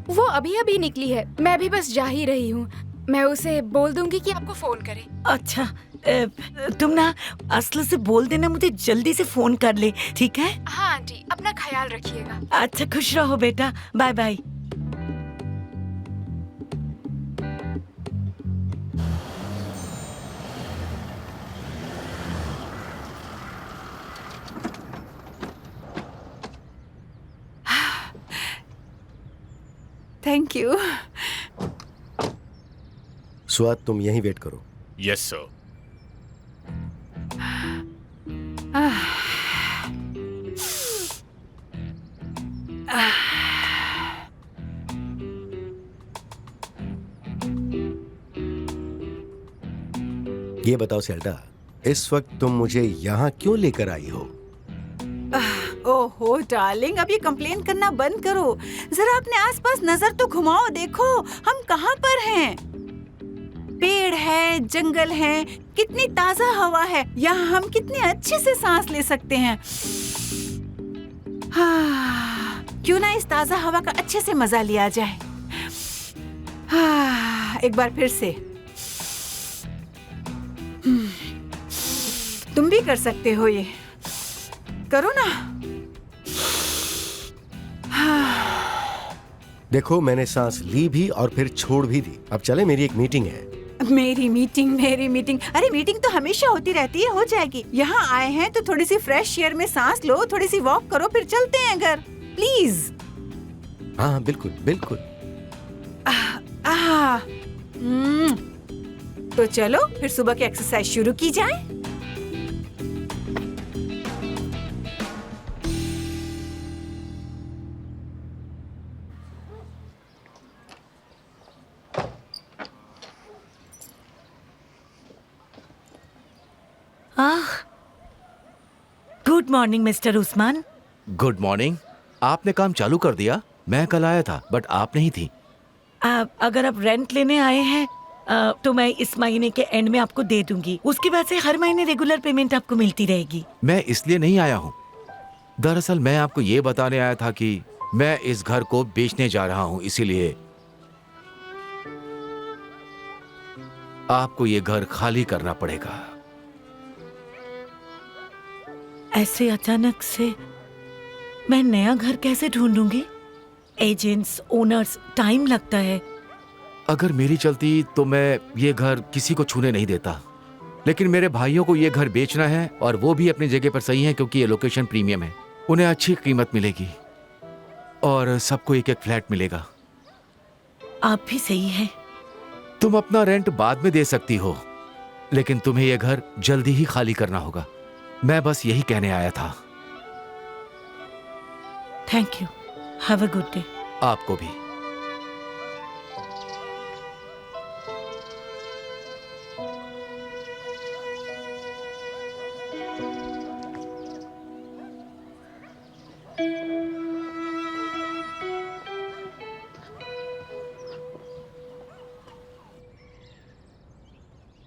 वो अभी अभी निकली है, मैं भी बस जा ही रही हूँ। मैं उसे बोल दूंगी कि आपको फोन करे। अच्छा, तुम ना असल से बोल देना मुझे जल्दी से फोन कर ले, ठीक है? हाँ आंटी, अपना ख्याल रखिएगा। अच्छा, खुश रहो बेटा, बाय बाय। Thank you. स्वाद, तुम यहीं वेट करो। Yes sir. ये बताओ सेल्टा, इस वक्त तुम मुझे यहाँ क्यों लेकर आई हो? ओहो डार्लिंग, अब ये कंप्लेन करना बंद करो। जरा अपने आसपास नजर तो घुमाओ, देखो हम कहाँ पर हैं। पेड़ है, जंगल है, कितनी ताजा हवा है। यहाँ हम कितने अच्छे से सांस ले सकते हैं। हाँ, क्यों ना इस ताजा हवा का अच्छे से मजा लिया जाए। हाँ, एक बार फिर से। तुम भी कर सकते हो, ये करो ना। देखो, मैंने सांस ली भी और फिर छोड़ भी दी। अब चले, मेरी एक मीटिंग है। मेरी मीटिंग। अरे मीटिंग तो हमेशा होती रहती है, हो जाएगी। यहाँ आए हैं तो थोड़ी सी फ्रेश एयर में सांस लो, थोड़ी सी वॉक करो, फिर चलते हैं घर, प्लीज। हाँ बिल्कुल बिल्कुल। तो चलो फिर सुबह की एक्सरसाइज शुरू की जाए। Good morning mister Usman. Good morning. आपने काम चालू कर दिया? मैं कल आया था बट आप नहीं थी। अगर आप रेंट लेने आए हैं तो मैं इस महीने के एंड में आपको दे दूंगी। उसके बाद से हर महीने रेगुलर पेमेंट आपको मिलती रहेगी। मैं इसलिए नहीं आया हूँ। दरअसल मैं आपको ये बताने आया था कि मैं इस घर को बेचने जा रहा हूँ, इसीलिए आपको ये घर खाली करना पड़ेगा। ऐसे अचानक से मैं नया घर कैसे ढूंढूंगी? एजेंट्स, ओनर्स, टाइम लगता है। अगर मेरी चलती तो मैं ये घर किसी को छूने नहीं देता, लेकिन मेरे भाइयों को ये घर बेचना है और वो भी अपनी जगह पर सही है क्योंकि ये लोकेशन प्रीमियम है। उन्हें अच्छी कीमत मिलेगी और सबको एक एक फ्लैट मिलेगा। आप भी सही हैं। तुम अपना रेंट बाद में दे सकती हो, लेकिन तुम्हें यह घर जल्दी ही खाली करना होगा। मैं बस यही कहने आया था। Thank you. Have a good day. आपको भी।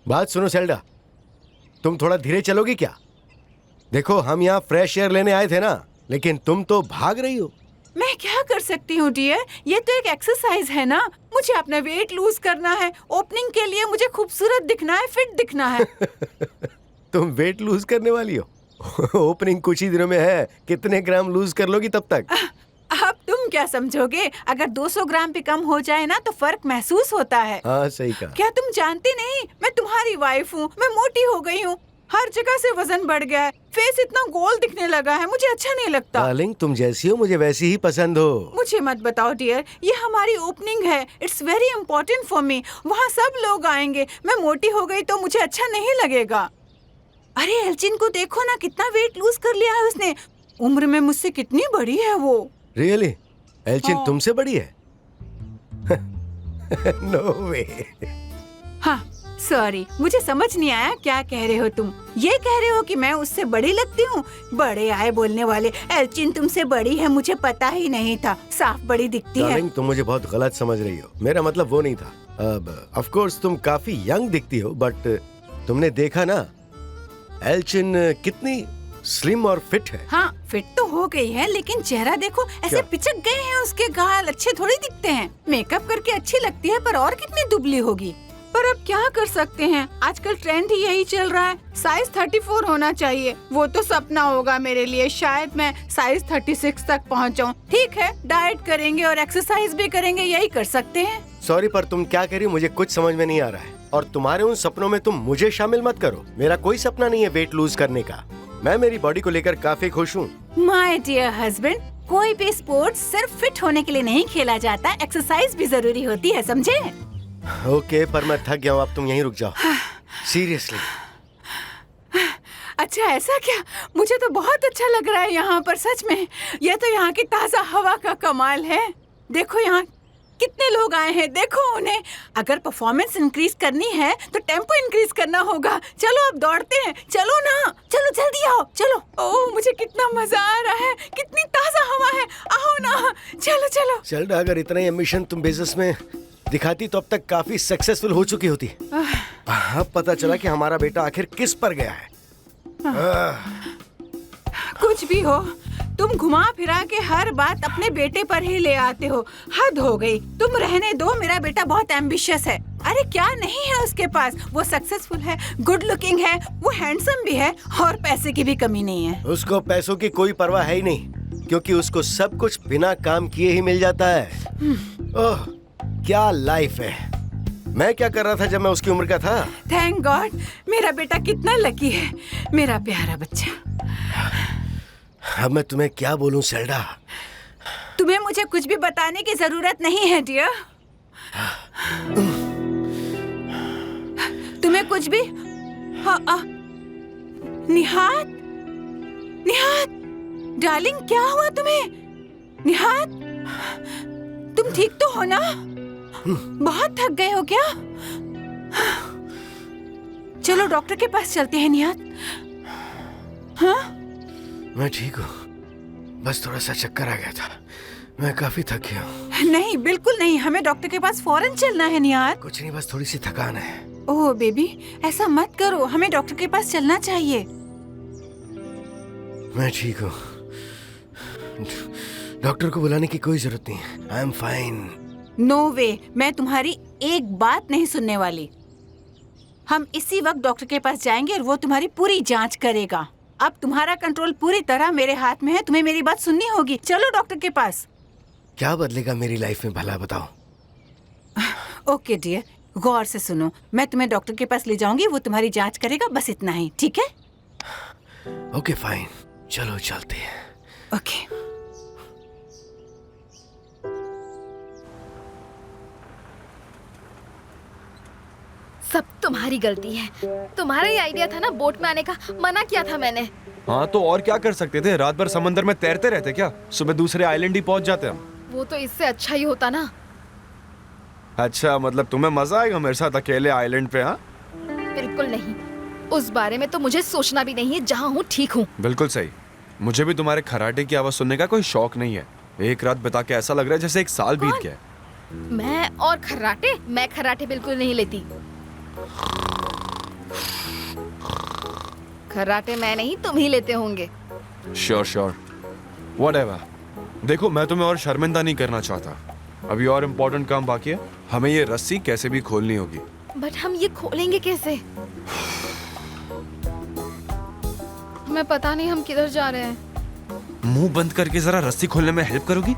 बात सुनो सेल्डा, तुम थोड़ा धीरे चलोगी क्या? देखो हम यहाँ फ्रेश एयर लेने आए थे ना, लेकिन तुम तो भाग रही हो। मैं क्या कर सकती हूँ डियर, ये तो एक एक्सरसाइज है ना। मुझे अपना वेट लूज करना है। ओपनिंग के लिए मुझे खूबसूरत दिखना है, फिट दिखना है। तुम वेट लूज करने वाली हो? ओपनिंग कुछ ही दिनों में है, कितने ग्राम लूज कर लोगी तब तक? अब तुम क्या समझोगे? अगर 200 ग्राम भी कम हो जाए ना तो फर्क महसूस होता है। हाँ सही कहा। क्या तुम जानती नहीं, मैं तुम्हारी वाइफ हूँ। मैं मोटी हो गई हूँ, हर जगह से वजन बढ़ गया है, फेस इतना गोल दिखने लगा है, मुझे अच्छा नहीं लगता। डार्लिंग तुम जैसी हो मुझे वैसी ही पसंद हो। मुझे मत बताओ डियर, ये हमारी ओपनिंग है। It's very important for me. वहाँ सब लोग आएंगे। मैं मोटी हो गई तो मुझे अच्छा नहीं लगेगा। अरे एल्चिन को देखो ना, कितना वेट लूज कर लिया है उसने। उम्र में मुझसे कितनी बड़ी है वो। रियली? एल्चिन तुमसे बड़ी है? नो वे। हाँ सॉरी, मुझे समझ नहीं आया क्या कह रहे हो तुम। ये कह रहे हो कि मैं उससे बड़ी लगती हूँ? बड़े आए बोलने वाले। एल्चिन तुमसे बड़ी है, मुझे पता ही नहीं था। साफ बड़ी दिखती है। डार्लिंग तुम मुझे बहुत गलत समझ रही हो, मेरा मतलब वो नहीं था। अब ऑफ कोर्स तुम काफी यंग दिखती हो, बट तुमने देखा ना एल्चिन कितनी स्लिम और फिट है। हाँ फिट तो हो गई है, लेकिन चेहरा देखो, ऐसे पिचक गए हैं उसके गाल। अच्छे थोड़ी दिखते हैं। मेकअप करके अच्छी लगती है, पर और कितनी दुबली होगी। पर अब क्या कर सकते हैं, आजकल ट्रेंड ही यही चल रहा है। साइज 34 होना चाहिए। वो तो सपना होगा मेरे लिए। शायद मैं साइज 36 तक पहुँच जाऊँ। ठीक है, डाइट करेंगे और एक्सरसाइज भी करेंगे, यही कर सकते हैं। सॉरी पर तुम क्या कह रही हो मुझे कुछ समझ में नहीं आ रहा है। और तुम्हारे उन सपनों में तुम मुझे शामिल मत करो। मेरा कोई सपना नहीं है वेट लूज करने का। मैं मेरी बॉडी को लेकर काफी खुश हूँ। माय डियर हस्बैंड, कोई भी स्पोर्ट्स सिर्फ फिट होने के लिए नहीं खेला जाता, एक्सरसाइज भी जरूरी होती है, समझे? ओके पर मैं थक गया हूँ, अब तुम यहीं रुक जाओ। सीरियसली। अच्छा ऐसा क्या? मुझे तो बहुत अच्छा लग रहा है यहाँ पर, सच में। ये तो यहाँ की ताज़ा हवा का कमाल है। देखो यहाँ कितने लोग आए हैं, देखो उन्हें। अगर परफॉर्मेंस इंक्रीज करनी है तो टेम्पो इंक्रीज करना होगा। चलो अब दौड़ते हैं, चलो ना, चलो जल्दी आओ, चलो। ओह मुझे कितना मजा आ रहा है, कितनी ताज़ा हवा है। आओ ना, चलो चलो। सेल्डा अगर इतना ही एम्बिशन तुम बिजनेस में दिखाती तो अब तक काफी सक्सेसफुल हो चुकी होती। अब पता चला कि हमारा बेटा आखिर किस पर गया है। कुछ भी हो, तुम घुमा फिरा के हर बात अपने बेटे पर ही ले आते हो। हद हो गई। तुम रहने दो, मेरा बेटा बहुत एम्बिशियस है। अरे क्या नहीं है उसके पास? वो सक्सेसफुल है, गुड लुकिंग है, वो हैंडसम भी है और पैसे की भी कमी नहीं है। उसको पैसों की कोई परवाह है ही नहीं, क्योंकि उसको सब कुछ बिना काम किए ही मिल जाता है। ओह क्या लाइफ है। मैं क्या कर रहा था जब मैं उसकी उम्र का था? थैंक गॉड, मेरा बेटा कितना लकी है, मेरा प्यारा बच्चा। अब मैं तुम्हें क्या बोलूं सेल्डा? तुम्हें मुझे कुछ भी बताने की जरूरत नहीं है डियर। तुम्हें कुछ भी? निहात, निहात, डार्लिंग क्या हुआ तुम्हें? निहात, तुम ठीक तो हो ना? बहुत थक गए हो क्या? चलो डॉक्टर के पास चलते हैं निहात। हाँ? मैं ठीक हूँ, बस थोड़ा सा चक्कर आ गया था। मैं काफी थक गया हूँ। नहीं बिल्कुल नहीं, हमें डॉक्टर के पास फौरन चलना है निहात। कुछ नहीं, बस थोड़ी सी थकान है। ओह बेबी, ऐसा मत करो, हमें डॉक्टर के पास चलना चाहिए। मैं ठीक हूँ, डॉक्टर को बुलाने की कोई जरूरत नहीं। I am fine. नो वे, मैं तुम्हारी एक बात नहीं सुनने वाली। हम इसी वक्त डॉक्टर के पास जाएंगे और वो तुम्हारी पूरी जांच करेगा। अब तुम्हारा कंट्रोल पूरी तरह मेरे हाथ में है, तुम्हें मेरी बात सुननी होगी। चलो डॉक्टर के पास। क्या बदलेगा मेरी लाइफ में भला बताओ? ओके डियर, गौर से सुनो, मैं तुम्हें डॉक्टर के पास ले जाऊंगी, वो तुम्हारी जांच करेगा, बस इतना ही, ठीक है? ओके फाइन, चलो चलते हैं। ओके। सब तुम्हारी गलती है। तुम्हारा ही आइडिया था ना बोट में आने का, मना किया था मैंने। हाँ तो और क्या कर सकते थे? रात भर समंदर में तैरते रहते क्या? सुबह दूसरे आइलैंड ही पहुंच जाते हम। वो तो इससे अच्छा ही होता ना। अच्छा, मतलब तुम्हें मजा आएगा मेरे साथ अकेले आइलैंड पे? हाँ बिल्कुल नहीं, उस बारे में तो मुझे सोचना भी नहीं है। जहाँ हूँ ठीक हूँ। बिल्कुल सही। मुझे भी तुम्हारे खराटे की आवाज सुनने का कोई शौक नहीं है। एक रात बिता के ऐसा लग रहा है जैसे एक साल बीत गया है। मैं और खर्राटे? मैं खर्राटे बिल्कुल नहीं लेती। खर्राटे मैं नहीं, तुम ही लेते होंगे। Sure sure, whatever. देखो, मैं तुम्हें और शर्मिंदा नहीं करना चाहता। अभी और इम्पोर्टेंट काम बाकी है। हमें ये रस्सी कैसे भी खोलनी होगी। बट हम ये खोलेंगे कैसे? हमें पता नहीं हम किधर जा रहे हैं। मुंह बंद करके जरा रस्सी खोलने में हेल्प करोगी?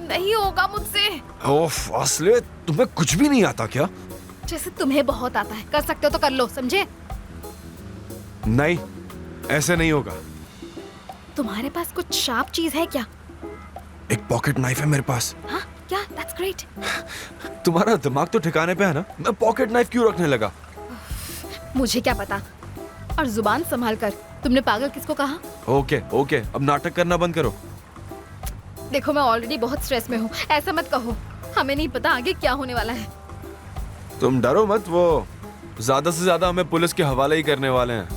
नहीं होगा मुझसे। ओह फासले, तुम्हें कुछ भी नहीं आता क्या? जैसे तुम्हें बहुत आता है। कर सकते हो तो कर लो, समझे? नहीं, ऐसे नहीं होगा। तुम्हारे पास कुछ शार्प चीज है क्या? एक पॉकेट नाइफ है मेरे पास। हाँ क्या? That's great. तुम्हारा दिमाग तो ठिकाने पे है ना? मैं पॉकेट नाइफ क्यों रखने लगा? मुझे क्या पता। और जुबान संभाल कर। तुमने पागल किसको कहा? ओके ओके, अब नाटक करना बंद करो। देखो, मैं ऑलरेडी बहुत स्ट्रेस में हूँ, ऐसा मत कहो। हमें नहीं पता आगे क्या होने वाला है। तुम डरो मत, वो ज्यादा से ज्यादा हमें पुलिस के हवाले ही करने वाले हैं।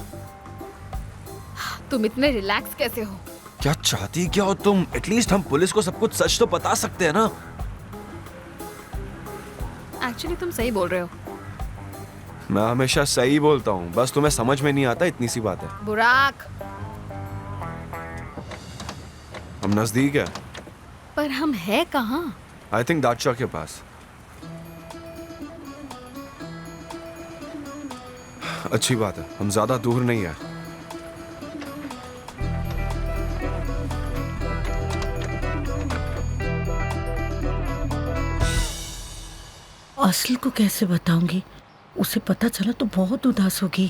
तुम इतने रिलैक्स कैसे हो? क्या चाहती क्या हो तुम? एटलीस्ट हम पुलिस को सब कुछ सच तो बता सकते हैं ना। एक्चुअली तुम सही बोल रहे हो। मैं हमेशा सही बोलता हूँ, बस तुम्हें समझ में नहीं आता, इतनी सी बात है। बुराक, हम नजदीक है। पर हम है कहाँ? आई थिंक दादशाह के पास। अच्छी बात है, हम ज्यादा दूर नहीं है। असल को कैसे बताऊंगी? उसे पता चला तो बहुत उदास होगी।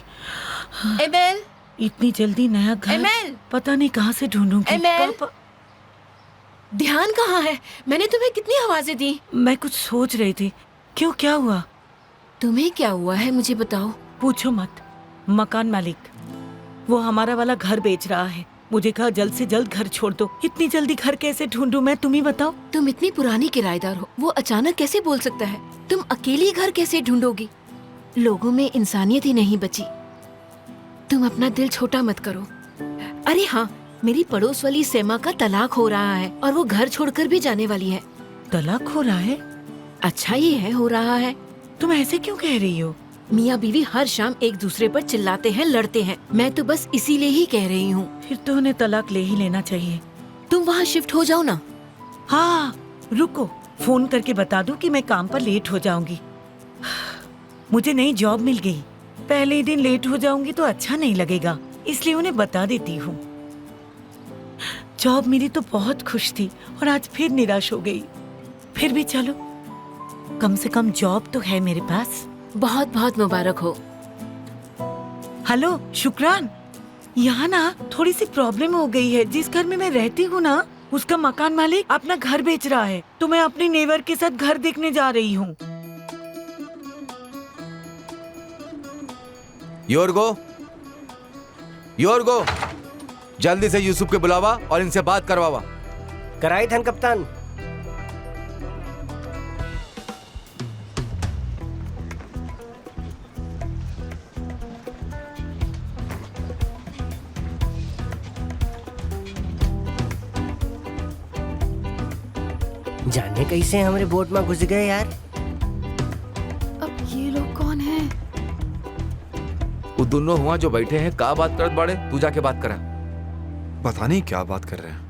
एमेल, इतनी जल्दी नया घर एमेल, पता नहीं कहाँ से ढूंढूंगी। एमेल, ध्यान कहाँ है? मैंने तुम्हें कितनी आवाजें दी। मैं कुछ सोच रही थी। क्यों, क्या हुआ? तुम्हें क्या हुआ है मुझे बताओ। पूछो मत। मकान मालिक, वो हमारा वाला घर बेच रहा है। मुझे कहा जल्द से जल्द घर छोड़ दो। इतनी जल्दी घर कैसे ढूंढूं मैं, तुम ही बताओ। तुम इतनी पुरानी किराएदार हो, वो अचानक कैसे बोल सकता है? तुम अकेली घर कैसे ढूंढोगी? लोगों में इंसानियत ही नहीं बची। तुम अपना दिल छोटा मत करो। अरे हाँ, मेरी पड़ोस वाली सेमा का तलाक हो रहा है और वो घर छोड़कर भी जाने वाली है। तलाक हो रहा है? अच्छा ही है, हो रहा है। तुम ऐसे क्यों कह रही हो? मियाँ बीवी हर शाम एक दूसरे पर चिल्लाते हैं, लड़ते हैं। मैं तो बस इसीलिए ही कह रही हूँ। फिर तो उन्हें तलाक ले ही लेना चाहिए। तुम वहाँ शिफ्ट हो जाओ ना। हाँ रुको, फोन करके बता दूं कि मैं काम पर लेट हो जाऊंगी। मुझे नई जॉब मिल गई। पहले ही दिन लेट हो जाऊंगी तो अच्छा नहीं लगेगा, इसलिए उन्हें बता देती हूँ। जॉब मिली तो बहुत खुश थी और आज फिर निराश हो गई। फिर भी चलो, कम से कम जॉब तो है मेरे पास। बहुत बहुत मुबारक हो। हेलो शुक्रान, यहाँ ना थोड़ी सी प्रॉब्लम हो गई है। जिस घर में मैं रहती हूँ ना, उसका मकान मालिक अपना घर बेच रहा है, तो मैं अपनी नेबर के साथ घर देखने जा रही हूँ। योरगो, योरगो, जल्दी से यूसुफ के बुलावा और इनसे बात करवावा। कराई थन कप्तान। जाने कैसे हमारे बोट में घुस गए यार। अब ये लोग कौन हैं? वो दोनों हुआ जो बैठे हैं, का बात करत बाड़े? तू जाके बात करा। पता नहीं क्या बात कर रहे हैं।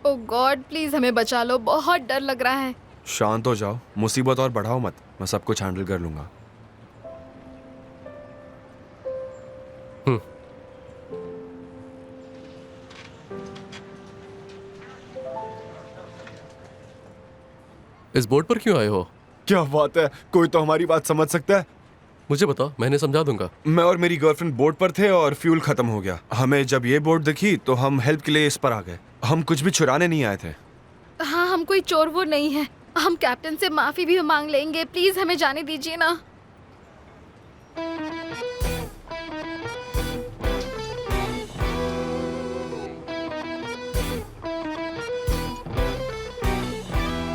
ओह गॉड, प्लीज हमें बचा लो, बहुत डर लग रहा है। शांत हो जाओ, मुसीबत और बढ़ाओ मत, मैं सब कुछ हैंडल कर लूंगा। इस बोर्ड पर क्यों आए हो? क्या बात है, कोई तो हमारी बात समझ सकता है। मुझे बताओ, मैंने समझा दूंगा। मैं और मेरी गर्लफ्रेंड बोट पर थे और फ्यूल खत्म हो गया। हमें जब ये बोट दिखी तो हम हेल्प के लिए इस पर आ गए। हम कुछ भी चुराने नहीं आए थे। हाँ, हम कोई चोर वोर नहीं है। हम कैप्टन से माफी भी मांग लेंगे, प्लीज हमें जाने दीजिए ना।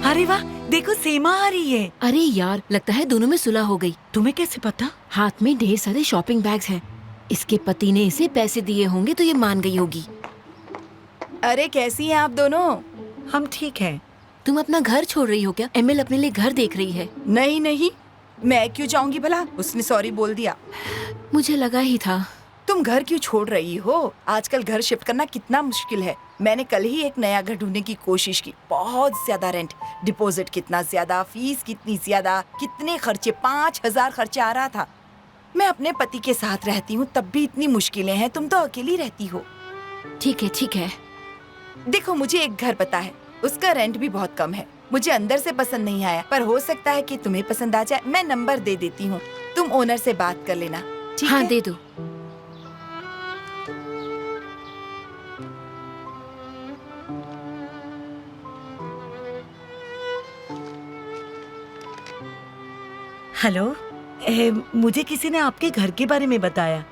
अरे वाह, देखो सीमा आ रही है। अरे यार, लगता है दोनों में सुलह हो गई। तुम्हें कैसे पता? हाथ में ढेर सारे शॉपिंग बैग्स हैं। इसके पति ने इसे पैसे दिए होंगे तो ये मान गई होगी। अरे कैसी हैं आप दोनों? हम ठीक हैं। तुम अपना घर छोड़ रही हो क्या? एमएल अपने लिए घर देख रही है। नहीं नहीं, मैं क्यों जाऊंगी भला? उसने सॉरी बोल दिया। मुझे लगा ही था। तुम घर क्यों छोड़ रही हो? आजकल घर शिफ्ट करना कितना मुश्किल है। मैंने कल ही एक नया घर ढूंढने की कोशिश की। बहुत ज्यादा रेंट, डिपॉजिट कितना ज्यादा, फीस कितनी ज्यादा, कितने खर्चे, 5,000 खर्चा आ रहा था। मैं अपने पति के साथ रहती हूँ तब भी इतनी मुश्किलें हैं, तुम तो अकेली रहती हो। ठीक है ठीक है। देखो, मुझे एक घर पता है, उसका रेंट भी बहुत कम है। मुझे अंदर से पसंद नहीं आया, पर हो सकता है कि तुम्हें पसंद आ जाए। मैं नंबर दे देती हूँ, तुम ओनर से बात कर लेना। ठीक हाँ, है? दे दो। हेलो, मुझे किसी ने आपके घर के बारे में बताया।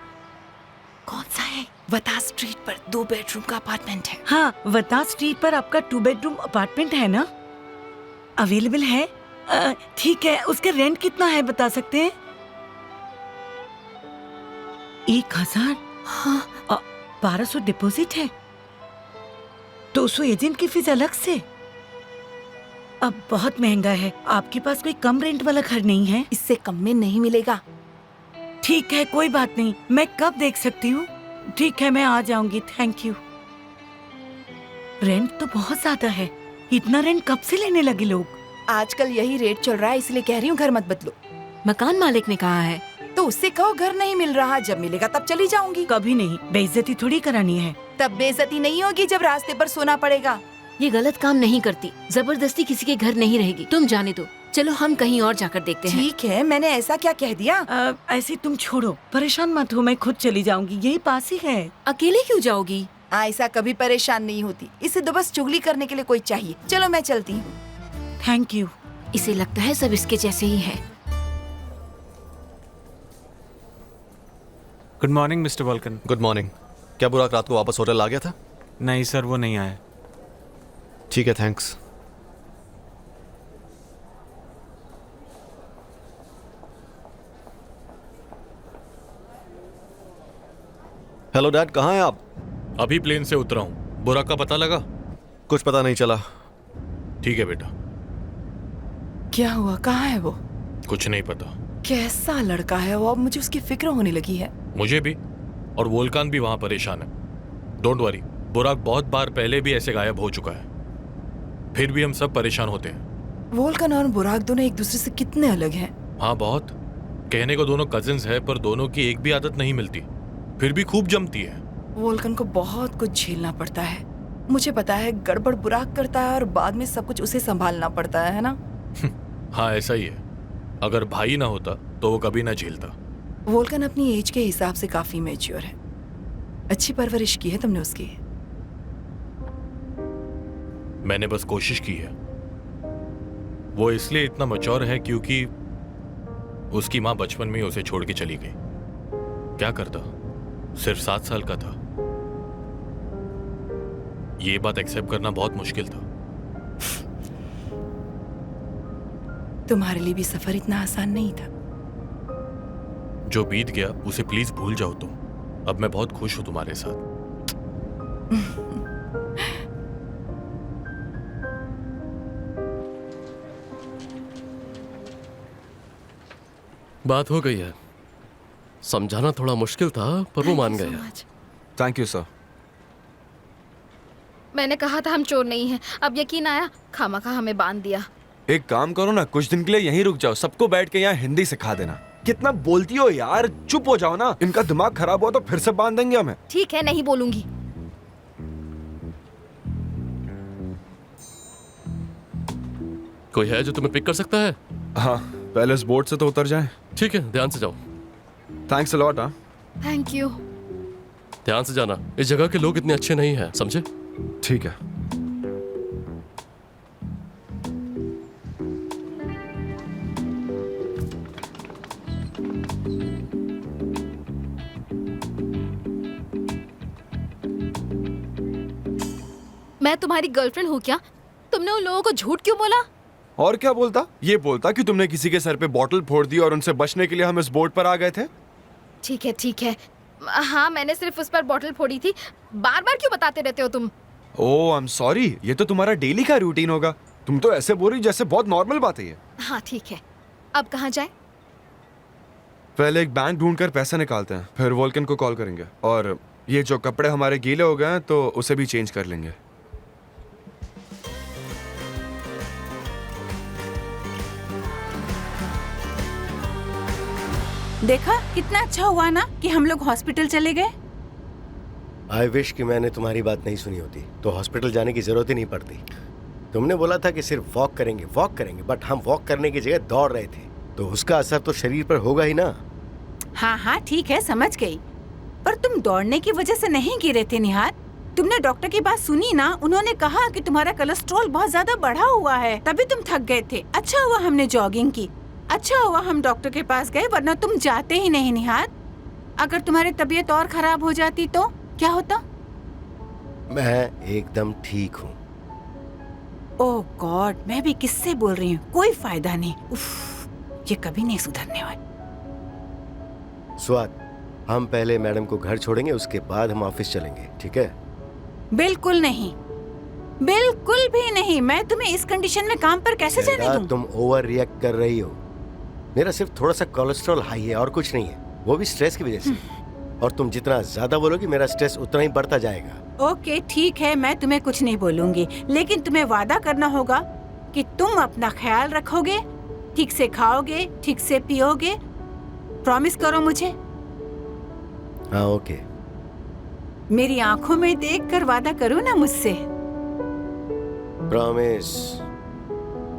कौन सा है? वता स्ट्रीट पर 2 बेडरूम का अपार्टमेंट है। हाँ, वता स्ट्रीट पर आपका 2 बेडरूम अपार्टमेंट है ना? अवेलेबल है? ठीक है, उसका रेंट कितना है बता सकते हैं? 1,000? हाँ। 1200 डिपॉजिट है, 200 एजेंट की फीस अलग से। अब बहुत महंगा है। आपके पास कोई कम रेंट वाला घर नहीं है? इससे कम में नहीं मिलेगा। ठीक है, कोई बात नहीं। मैं कब देख सकती हूँ? ठीक है, मैं आ जाऊंगी। Thank you. रेंट तो बहुत ज्यादा है। इतना रेंट कब से लेने लगे लोग? आजकल यही रेट चल रहा है, इसलिए कह रही हूँ घर मत बदलो। मकान मालिक ने कहा है। तो उससे कहो घर नहीं मिल रहा, जब मिलेगा तब चली जाऊंगी। कभी नहीं, बेइज्जती थोड़ी करानी है। तब बेइज्जती नहीं होगी जब रास्ते पर सोना पड़ेगा। ये गलत काम नहीं करती, जबरदस्ती किसी के घर नहीं रहेगी। तुम जाने दो, चलो हम कहीं और जाकर देखते हैं। ठीक है, मैंने ऐसा क्या कह दिया? ऐसे तुम छोड़ो, परेशान मत हो, मैं खुद चली जाऊंगी, यही पास ही है। अकेले क्यों जाओगी? ऐसा कभी परेशान नहीं होती, इसे तो बस चुगली करने के लिए कोई चाहिए। चलो मैं चलती हूँ। Thank you. इसे लगता है सब इसके जैसे ही है। Good morning mister Volkan. Good morning. क्या बुराक रात को वापस होटल आ गया था? नहीं सर, वो नहीं आया। ठीक है, थैंक्स। हेलो डैड, कहाँ हैं आप? अभी प्लेन से उतरा हूँ। बुराक का पता लगा? कुछ पता नहीं चला। ठीक है बेटा। क्या हुआ? कहाँ है वो? कुछ नहीं पता। कैसा लड़का है वो? अब मुझे उसकी फिक्र होने लगी है। मुझे भी, और वोल्कान भी वहां परेशान है। डोंट वरी, बुराक बहुत बार पहले भी ऐसे गायब हो चुका है, फिर भी हम सब परेशान होते हैं। वोल्कन और बुराक दोनों एक दूसरे से कितने अलग हैं। हाँ बहुत। कहने को दोनों कजिन्स है, पर दोनों की एक भी आदत नहीं मिलती, फिर भी खूब जमती है। वोल्कन को बहुत कुछ झेलना पड़ता है। मुझे पता है, गड़बड़ बुराक करता है और बाद में सब कुछ उसे संभालना पड़ता है ना? हाँ ऐसा ही है। अगर भाई ना होता तो वो कभी ना झेलता। वोल्कन अपनी एज के हिसाब से काफी मैच्योर है। अच्छी परवरिश की है तुमने उसकी। मैंने बस कोशिश की है। वो इसलिए इतना मैच्योर है क्योंकि उसकी माँ बचपन में ही उसे छोड़ के चली गई। क्या करता, सिर्फ 7 साल का था। ये बात एक्सेप्ट करना बहुत मुश्किल था। तुम्हारे लिए भी सफर इतना आसान नहीं था। जो बीत गया उसे प्लीज भूल जाओ तुम। अब मैं बहुत खुश हूं तुम्हारे साथ। बात हो गई है। समझाना थोड़ा मुश्किल था पर वो मान गए। Thank you sir. मैंने कहा था हम चोर नहीं हैं। अब यकीन आया, खामखा हमें बांध दिया। एक काम करो ना, कुछ दिन के लिए यहीं रुक जाओ, सबको बैठ के यहाँ हिंदी सिखा देना। कितना बोलती हो यार, चुप हो जाओ ना। इनका दिमाग खराब हुआ तो फिर से बांध देंगे हमें। ठीक है, नहीं बोलूंगी। कोई है जो तुम्हें पिक कर सकता है? हाँ, पहले इस बोर्ड से तो उतर जाएं। ठीक है, ध्यान से जाओ। Thanks a lot. हाँ, थैंक यू। ध्यान से जाना, इस जगह के लोग इतने अच्छे नहीं हैं, समझे? ठीक है। मैं तुम्हारी गर्लफ्रेंड हूँ क्या? तुमने उन लोगों को झूठ क्यों बोला? और क्या बोलता? ये बोलता कि तुमने किसी के सर पे बॉटल फोड़ दी और उनसे बचने के लिए हम इस बोर्ड पर आ गए थे। ठीक है, ठीक है। हाँ, मैंने सिर्फ उस पर बॉटल फोड़ी थी। बार बार क्यों बताते रहते हो तुम? ओह, आई एम सॉरी। ये तो तुम्हारा डेली का रूटीन होगा। तुम तो ऐसे बोल रही जैसे बहुत नॉर्मल बात है ये। हाँ, ठीक है। अब कहाँ जाए? पहले एक बैंक ढूंढकर पैसे निकालते हैं, फिर वोल्कन को कॉल करेंगे। और ये जो कपड़े हमारे गीले हो गए हैं तो उसे भी चेंज कर लेंगे। देखा कितना अच्छा हुआ ना कि हम लोग हॉस्पिटल चले गए। आई विश कि मैंने तुम्हारी बात नहीं सुनी होती तो हॉस्पिटल जाने की जरूरत ही नहीं पड़ती। तुमने बोला था कि सिर्फ वॉक करेंगे, बट हम वॉक करने की जगह दौड़ रहे थे, तो उसका असर तो शरीर पर होगा ही ना। हाँ हाँ, ठीक है, समझ गई। पर तुम दौड़ने की वजह से नहीं गिरे थे निहार। तुमने डॉक्टर की बात सुनी ना? उन्होंने कहा कि तुम्हारा कोलेस्ट्रॉल बहुत ज्यादा बढ़ा हुआ है, तभी तुम थक गए थे। अच्छा हुआ हमने जॉगिंग की, अच्छा हुआ हम डॉक्टर के पास गए, वरना तुम जाते ही नहीं निहार। अगर तुम्हारी तबीयत और खराब हो जाती तो क्या होता? मैं एकदम ठीक हूँ। ओह गॉड, मैं भी किससे बोल रही हूँ, कोई फायदा नहीं। उफ, ये कभी नहीं सुधरने वाली। स्वाद, हम पहले मैडम को घर छोड़ेंगे, उसके बाद हम ऑफिस चलेंगे, ठीक है? बिल्कुल नहीं, बिल्कुल भी नहीं। मैं तुम्हें इस कंडीशन में काम पर कैसे जाने दूं? तुम ओवर रिएक्ट कर रही हो। मेरा सिर्फ थोड़ा सा कोलेस्ट्रॉल हाई है और कुछ नहीं है, वो भी स्ट्रेस की वजह से। और तुम जितना ज्यादा बोलोगी मेरा स्ट्रेस उतना ही बढ़ता जाएगा। ओके, ठीक है, मैं तुम्हें कुछ नहीं बोलूंगी, लेकिन तुम्हें वादा करना होगा कि तुम अपना ख्याल रखोगे, ठीक से खाओगे, ठीक से पियोगे। प्रॉमिस करो मुझे। हाँ, ओके। मेरी आंखों में देखकर वादा करो ना मुझसे। प्रॉमिस।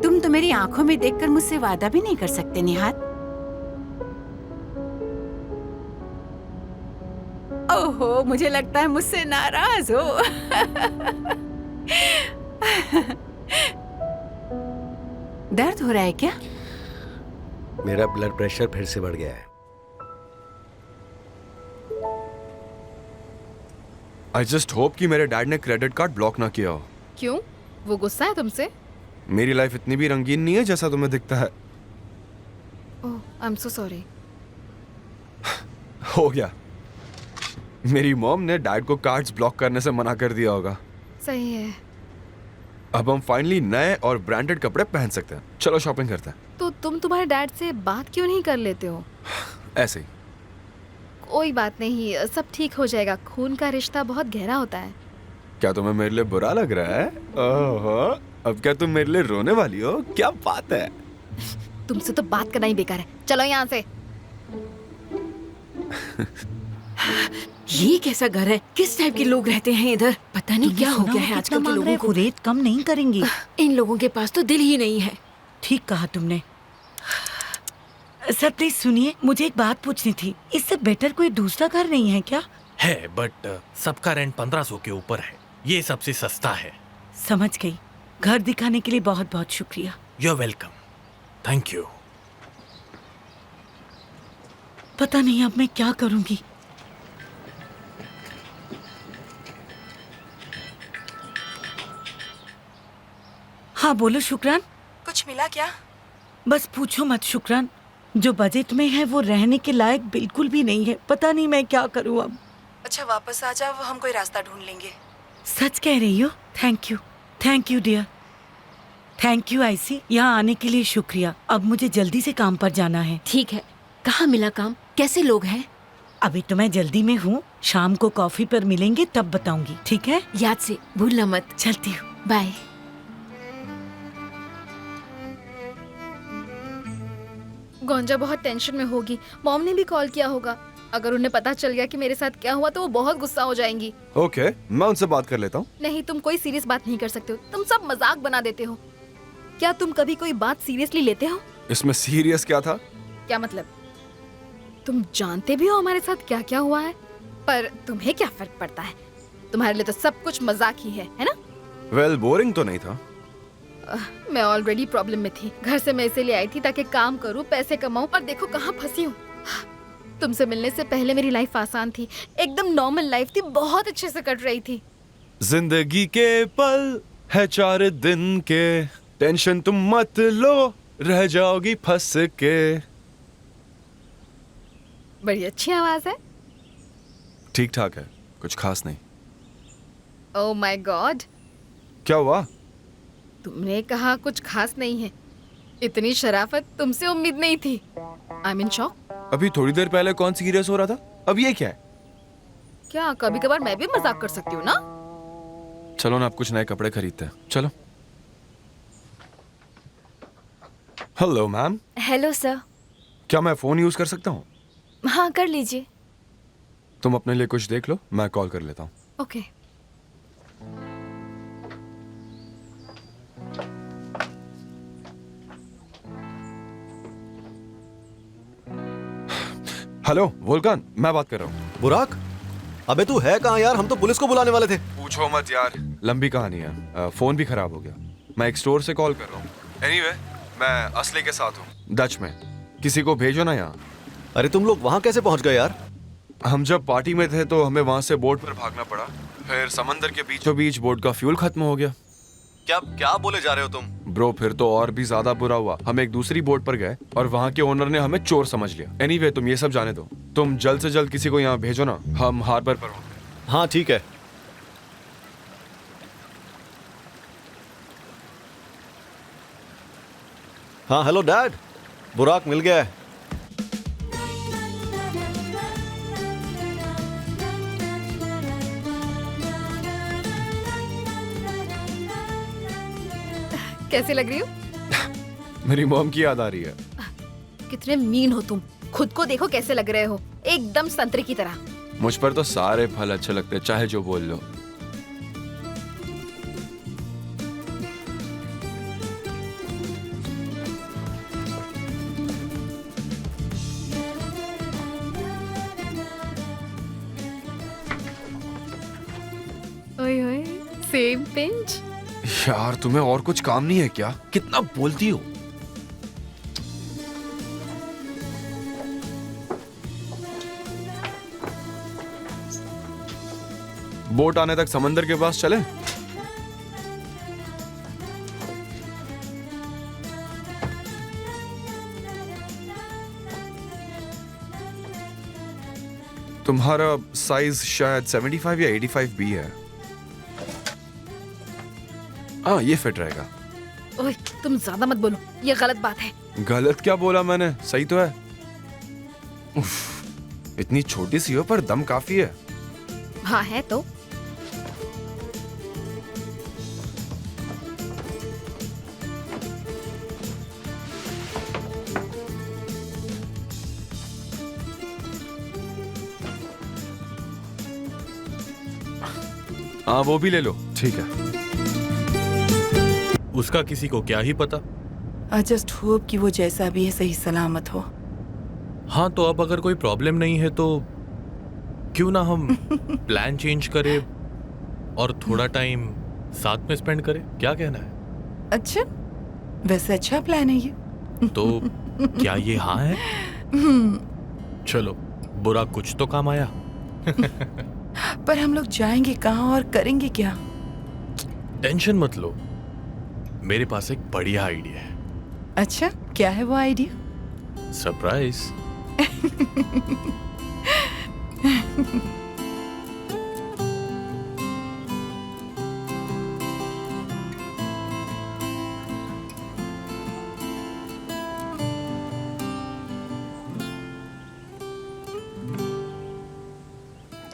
तुम तो मेरी आंखों में देखकर मुझसे वादा भी नहीं कर सकते निहार। ओहो, मुझे लगता है मुझसे नाराज हो। दर्द हो रहा है क्या? मेरा ब्लड प्रेशर फिर से बढ़ गया है। आई जस्ट होप कि मेरे डैड ने क्रेडिट कार्ड ब्लॉक ना किया हो। क्यों? वो गुस्सा है तुमसे? मेरी लाइफ इतनी भी रंगीन नहीं है जैसा तुम्हें दिखता है। ओह, आई एम सो सॉरी। हो गया। मेरी मॉम ने डैड को कार्ड्स ब्लॉक करने से मना कर दिया होगा। सही है। अब हम फाइनली नए और ब्रांडेड कपड़े पहन सकते हैं। चलो शॉपिंग करते हैं। तो तुम तुम्हारे डैड से बात क्यों नहीं कर लेते हो? ऐसे ही। कोई बात नहीं, सब ठीक हो जाएगा। खून का रिश्ता बहुत गहरा होता है। क्या तुम्हें मेरे लिए बुरा लग रहा है? ओहो, अब क्या तुम मेरे लिए रोने वाली हो? क्या बात है? तुमसे तो बात करना ही बेकार है। चलो यहाँ से। ये कैसा घर है? किस टाइप के लोग रहते हैं इधर? पता नहीं क्या हो गया है आजकल के लोगों को। रेट कम नहीं करेंगे। इन लोगों के पास तो दिल ही नहीं है। ठीक कहा तुमने। सर प्लीज सुनिए, मुझे एक बात पूछनी थी। इससे बेटर कोई दूसरा घर नहीं है क्या? है, बट सबका रेंट 1500 के ऊपर है। ये सबसे सस्ता है। समझ गई। घर दिखाने के लिए बहुत बहुत शुक्रिया। You are welcome. Thank you. पता नहीं अब मैं क्या करूंगी। हाँ बोलो शुक्रान। कुछ मिला क्या? बस पूछो मत शुक्रान, जो बजट में है वो रहने के लायक बिल्कुल भी नहीं है। पता नहीं मैं क्या करूँ अब। अच्छा वापस आ जाओ, हम कोई रास्ता ढूंढ लेंगे। सच कह रही हो? Thank you dear. Thank you आईसी। यहाँ आने के लिए शुक्रिया। अब मुझे जल्दी से काम पर जाना है। ठीक है, कहाँ मिला काम? कैसे लोग हैं? अभी तो मैं जल्दी में हूँ, शाम को कॉफी पर मिलेंगे तब बताऊंगी, ठीक है? याद से भूलना मत। चलती हूँ, बाय। गोंजा बहुत टेंशन में होगी। मॉम ने भी कॉल किया होगा। अगर उन्हें पता चल गया कि मेरे साथ क्या हुआ तो वो बहुत गुस्सा हो जाएंगी। ओके, मैं उनसे बात कर लेता हूँ। नहीं, तुम कोई सीरियस बात नहीं कर सकते हो। तुम सब मजाक बना देते हो। क्या तुम कभी कोई बात सीरियसली लेते हो? इसमें सीरियस क्या था? क्या मतलब? तुम जानते भी हो हमारे साथ क्या क्या हुआ है, पर तुम्हें क्या फर्क पड़ता है? तुम्हारे लिए तो सब कुछ मजाक ही है ना? वेल, बोरिंग तो नहीं था। मैं ऑलरेडी प्रॉब्लम में थी। घर से मैं इसीलिए आई थी ताकि काम करूं, पैसे कमाऊं, और देखो कहाँ फंसी हूँ। तुमसे मिलने से पहले मेरी लाइफ आसान थी, एकदम नॉर्मल लाइफ थी, बहुत अच्छे से कट रही थी। जिंदगी के पल है 4 दिन के, टेंशन तुम मत लो, रह जाओगी फंस के। बड़ी अच्छी आवाज है। ठीक ठाक है, कुछ खास नहीं। ओह माय गॉड, क्या हुआ? तुमने कहा कुछ खास नहीं है। इतनी शराफत तुमसे उम्मीद नहीं थी। I am in shock. अभी थोड़ी देर पहले कौन सीरियस हो रहा था, अब ये क्या है? क्या कभी कभार मैं भी मजाक कर सकती हूँ ना? चलो ना, आप कुछ नए कपड़े खरीदते हैं, चलो। Hello ma'am. Hello sir. क्या मैं फोन यूज कर सकता हूँ? हाँ, कर लीजिए। तुम अपने लिए कुछ देख लो, मैं कॉल कर लेता हूँ। ओके। हेलो वोल्कान, मैं बात कर रहा हूँ। बुराक, अबे तू है कहाँ यार? हम तो पुलिस को बुलाने वाले थे। पूछो मत यार, लंबी कहानी है। फोन भी खराब हो गया। मैं एक स्टोर से कॉल कर रहा हूँ। एनीवे, मैं असली के साथ हूँ, डच में। किसी को भेजो ना यहाँ। अरे तुम लोग वहाँ कैसे पहुँच गए यार? हम जब पार्टी में थे तो हमें वहाँ से बोट पर भागना पड़ा। फिर समंदर के बीचों बीच बोट का फ्यूल खत्म हो गया। क्या बोले जा रहे हो तुम? ब्रो, फिर तो और भी ज्यादा बुरा हुआ। हम एक दूसरी बोट पर गए और वहाँ के ओनर ने हमें चोर समझ लिया। एनीवे, तुम ये सब जाने दो। तुम जल्द से जल्द किसी को यहाँ भेजो ना, हम हार्बर पर होंगे। हाँ ठीक है। हाँ हेलो डैड, बुराक मिल गया है। कैसी लग रही हूँ? मेरी मॉम की याद आ रही है। कितने मीन हो तुम। खुद को देखो कैसे लग रहे हो, एकदम संतरे की तरह। मुझ पर तो सारे फल अच्छे लगते, चाहे जो बोल लो। ओए ओए, सेम पिंच। यार, तुम्हें और कुछ काम नहीं है क्या? कितना बोलती हो। बोट आने तक समंदर के पास चले? तुम्हारा साइज शायद 75 या 85 बी है। हाँ, ये फिट रहेगा। ओए, तुम ज्यादा मत बोलो, ये गलत बात है। गलत क्या बोला मैंने? सही तो है। उफ, इतनी छोटी सी हो पर दम काफी है। हाँ है तो। हाँ, वो भी ले लो। ठीक है। उसका किसी को क्या ही पता। आई जस्ट होप कि वो जैसा भी है सही सलामत हो। हाँ, तो अब अगर कोई प्रॉब्लम नहीं है तो क्यों ना हम प्लान चेंज करें और थोड़ा टाइम साथ में स्पेंड करें। क्या कहना है? अच्छा, वैसे अच्छा प्लान है ये। तो क्या ये हाँ है? चलो, बुरा कुछ तो काम आया। पर हम लोग जाएंगे कहाँ और करेंगे क्या? टेंशन मत लो, मेरे पास एक बढ़िया आइडिया है। अच्छा, क्या है वो आइडिया? सरप्राइज।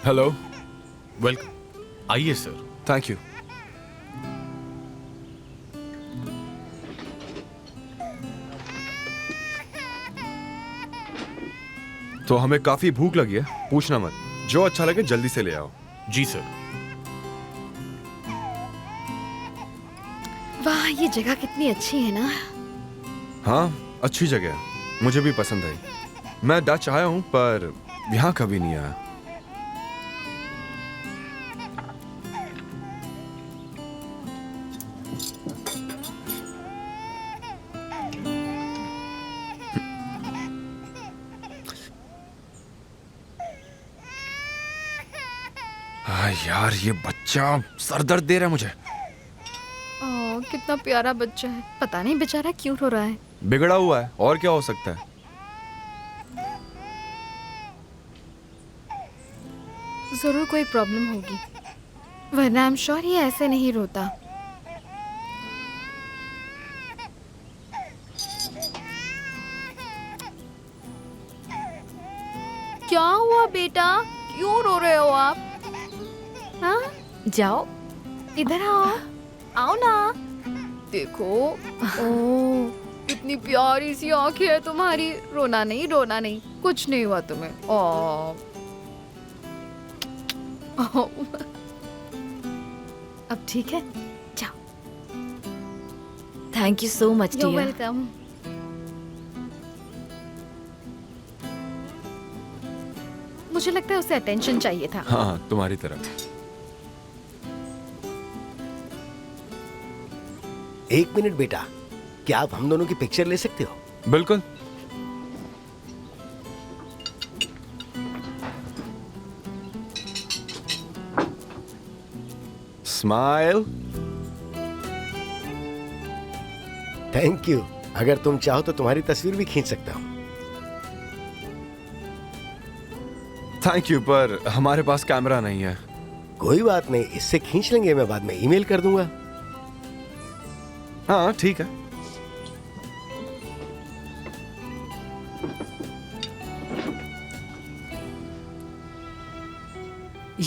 हेलो। वेलकम, आइए सर। Thank you. तो हमें काफी भूख लगी है, पूछना मत, जो अच्छा लगे जल्दी से ले आओ। जी सर। वाह, ये जगह कितनी अच्छी है ना। हाँ, अच्छी जगह है, मुझे भी पसंद आई। मैं डच आया हूं पर यहाँ कभी नहीं आया। यार ये बच्चा सर दर्द दे रहा है मुझे। कितना प्यारा बच्चा है, पता नहीं बेचारा क्यों रो रहा है। बिगड़ा हुआ है, और क्या हो सकता है। जरूर कोई प्रॉब्लम होगी, वरना आई एम श्योर ये ऐसे नहीं रोता। क्या हुआ बेटा, क्यों रो रहे हो आप? हाँ, जाओ इधर आओ, आओ ना। देखो, ओह कितनी प्यारी सी आंखें है तुम्हारी। रोना नहीं, रोना नहीं, कुछ नहीं हुआ तुम्हें। अब ठीक है, जाओ। Thank you so much You're dear. welcome। मुझे लगता है उसे अटेंशन चाहिए था। हाँ, तुम्हारी तरह। एक मिनट बेटा, क्या आप हम दोनों की पिक्चर ले सकते हो? बिल्कुल। स्माइल। Thank you. अगर तुम चाहो तो तुम्हारी तस्वीर भी खींच सकता हूँ। थैंक यू, पर हमारे पास कैमरा नहीं है। कोई बात नहीं, इससे खींच लेंगे, मैं बाद में ईमेल कर दूंगा। हाँ ठीक है।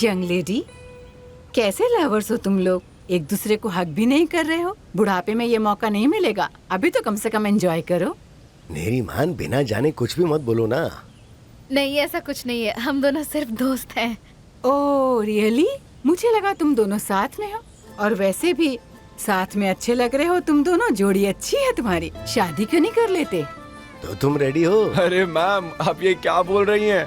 यंग लेडी, कैसे लवर्स हो तुम लोग? एक दूसरे को हक भी नहीं कर रहे हो। बुढ़ापे में ये मौका नहीं मिलेगा, अभी तो कम से कम एंजॉय करो। मेरी मान, बिना जाने कुछ भी मत बोलो ना। नहीं, ऐसा कुछ नहीं है, हम दोनों सिर्फ दोस्त हैं। Oh really? मुझे लगा तुम दोनों साथ में हो। और वैसे भी साथ में अच्छे लग रहे हो तुम दोनों, जोड़ी अच्छी है तुम्हारी। शादी क्यों नहीं कर लेते? तो तुम रेडी हो? अरे मैम, आप ये क्या बोल रही हैं?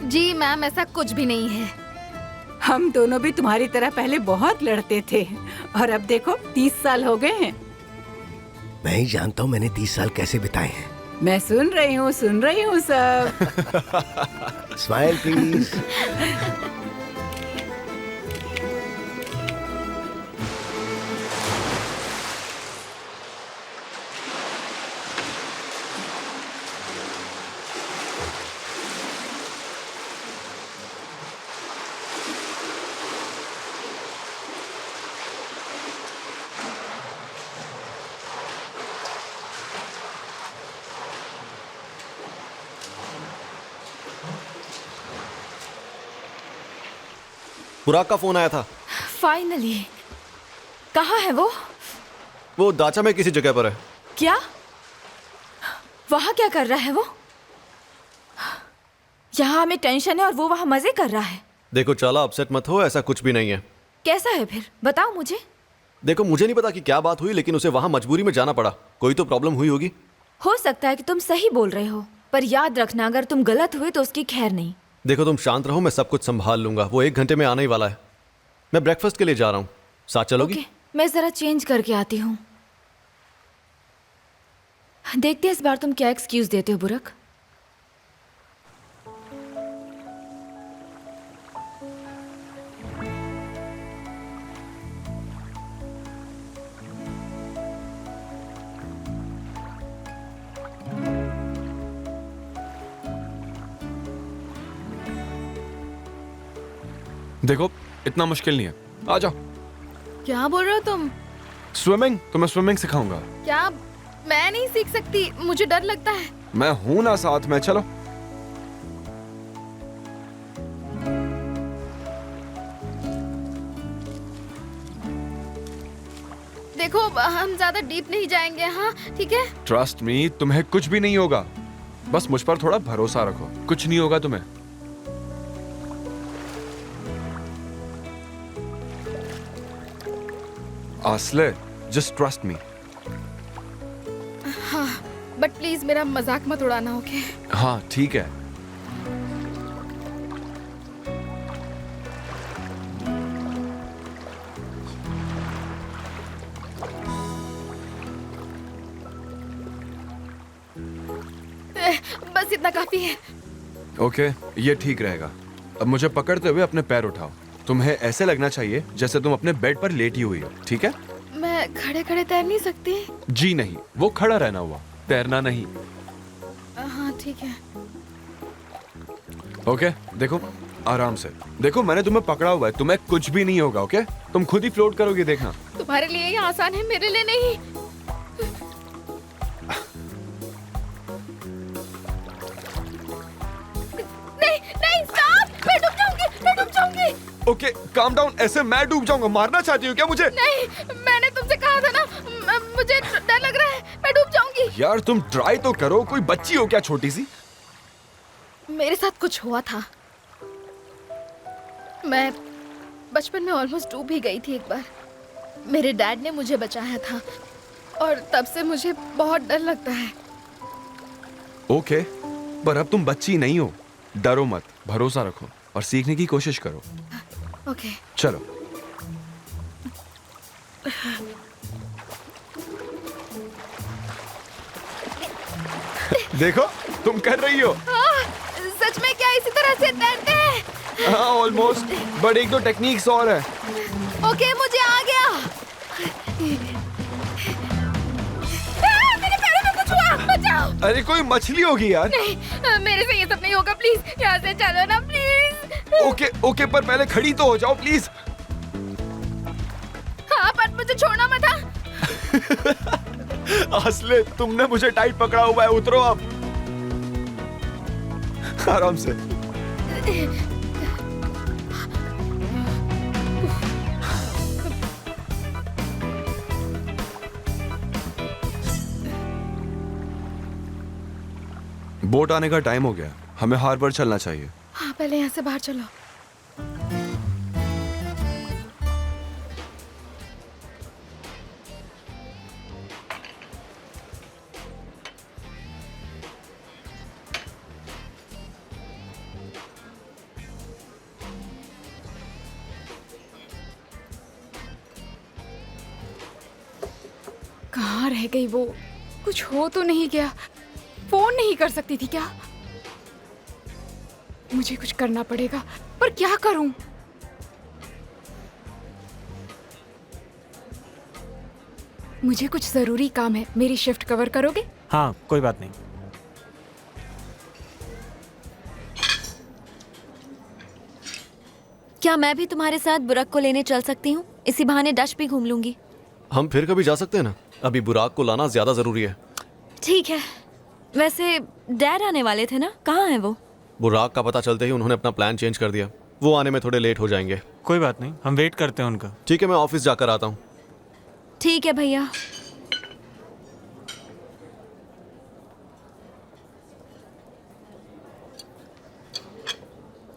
जी मैम, ऐसा कुछ भी नहीं है। हम दोनों भी तुम्हारी तरह पहले बहुत लड़ते थे, और अब देखो 30 साल हो गए हैं। मैं ही जानता हूँ मैंने 30 साल कैसे बिताए हैं। मैं सुन रही हूँ सब। Smile please. पुराग का फोन आया था। फाइनली। कहाँ है वो? वो दाचा में किसी जगह पर है। क्या? वहाँ क्या कर रहा है वो? यहाँ हमें टेंशन है और वो वहाँ मजे कर रहा है। देखो चाला, अपसेट मत हो, ऐसा कुछ भी नहीं है। कैसा है फिर, बताओ मुझे। देखो मुझे नहीं पता कि क्या बात हुई, लेकिन उसे वहाँ मजबूरी में जाना पड़ा। कोई तो प्रॉब्लम हुई होगी। हो सकता है कि तुम सही बोल रहे हो, पर याद रखना अगर तुम गलत हुए तो उसकी खैर नहीं। देखो तुम शांत रहो, मैं सब कुछ संभाल लूंगा। वो 1 घंटे में आने ही वाला है। मैं ब्रेकफास्ट के लिए जा रहा हूँ, साथ चलोगी? ओके, मैं जरा चेंज करके आती हूँ। देखते हैं इस बार तुम क्या एक्सक्यूज देते हो बुरक। देखो, इतना मुश्किल नहीं है, आ जाओ। क्या बोल रहे हो तुम? स्विमिंग, तुम्हें स्विमिंग सिखाऊंगा। क्या? मैं नहीं सीख सकती, मुझे डर लगता है। मैं हूं ना साथ में, चलो। देखो हम ज्यादा डीप नहीं जाएंगे, हाँ ठीक है? ट्रस्ट मी, तुम्हें कुछ भी नहीं होगा। बस मुझ पर थोड़ा भरोसा रखो, कुछ नहीं होगा तुम्हें। आस्ले, जस्ट ट्रस्ट मी। हाँ, बट प्लीज मेरा मजाक मत उड़ाना, ओके? हाँ ठीक है। बस इतना काफी है। ओके, ये ठीक रहेगा। अब मुझे पकड़ते हुए अपने पैर उठाओ। तुम्हें ऐसे लगना चाहिए जैसे तुम अपने बेड पर लेटी हुई हो, ठीक है? मैं खड़े खड़े तैर नहीं सकती। जी नहीं, वो खड़ा रहना हुआ, तैरना नहीं। हाँ ठीक है। ओके, देखो आराम से। देखो मैंने तुम्हें पकड़ा हुआ है, तुम्हें कुछ भी नहीं होगा, ओके? तुम खुद ही फ्लोट करोगे, देखना। तुम्हारे लिए ये आसान है, मेरे लिए नहीं। नहीं नहीं, स्टॉप! मैं डूब जाऊंगी, मैं डूब जाऊंगी। Okay, calm down. ऐसे मैं डूब जाऊंगा, मारना चाहती हो क्या मुझे? नहीं, मैंने तुमसे कहा था ना, मुझे डर लग रहा है, मैं डूब जाऊंगी। यार तुम ट्राई तो करो, कोई बच्ची हो क्या छोटी सी? मेरे साथ कुछ हुआ था। मैं बचपन में ऑलमोस्ट डूब ही गई थी एक बार। मेरे डैड ने मुझे बचाया था और तब से मुझे बहुत डर लगता है। ओके, पर अब तुम बच्ची नहीं हो। डरो मत, भरोसा रखो और सीखने की कोशिश करो। ओके। चलो। देखो तुम कर रही हो। सच में क्या इसी तरह से तैरते हैं? हाँ ऑलमोस्ट, बट एक दो टेक्निक्स और है। ओके, मुझे आ गया। मेरे पैरों में कुछ हुआ, बचाओ। अरे कोई मछली होगी यार। नहीं, मेरे से ये सब नहीं होगा, प्लीज यहाँ से चलो ना प्लीज। ओके ओके, पर पहले खड़ी तो हो जाओ प्लीज। हाँ, पर मुझे छोड़ना मत। असले, तुमने मुझे टाइट पकड़ा हुआ है, उतरो अब आराम से। बोट आने का टाइम हो गया, हमें हार्बर चलना चाहिए। हाँ, पहले यहाँ से बाहर चलो। कहाँ रह गई वो? कुछ हो तो नहीं गया? फोन नहीं कर सकती थी क्या? मुझे कुछ करना पड़ेगा, पर क्या करूं? मुझे कुछ जरूरी काम है। मेरी शिफ्ट कवर करोगे? हाँ, कोई बात नहीं। क्या मैं भी तुम्हारे साथ बुरक को लेने चल सकती हूँ? इसी बहाने डच भी घूम लूंगी। हम फिर कभी जा सकते हैं ना, अभी बुराक को लाना ज्यादा जरूरी है। ठीक है। वैसे डैड आने वाले थे ना, कहाँ है वो? बुराक का पता चलते ही उन्होंने अपना प्लान चेंज कर दिया। वो आने में थोड़े लेट हो जाएंगे। कोई बात नहीं, हम वेट करते हैं उनका। ठीक है, मैं ऑफिस जाकर आता हूँ। ठीक है भैया।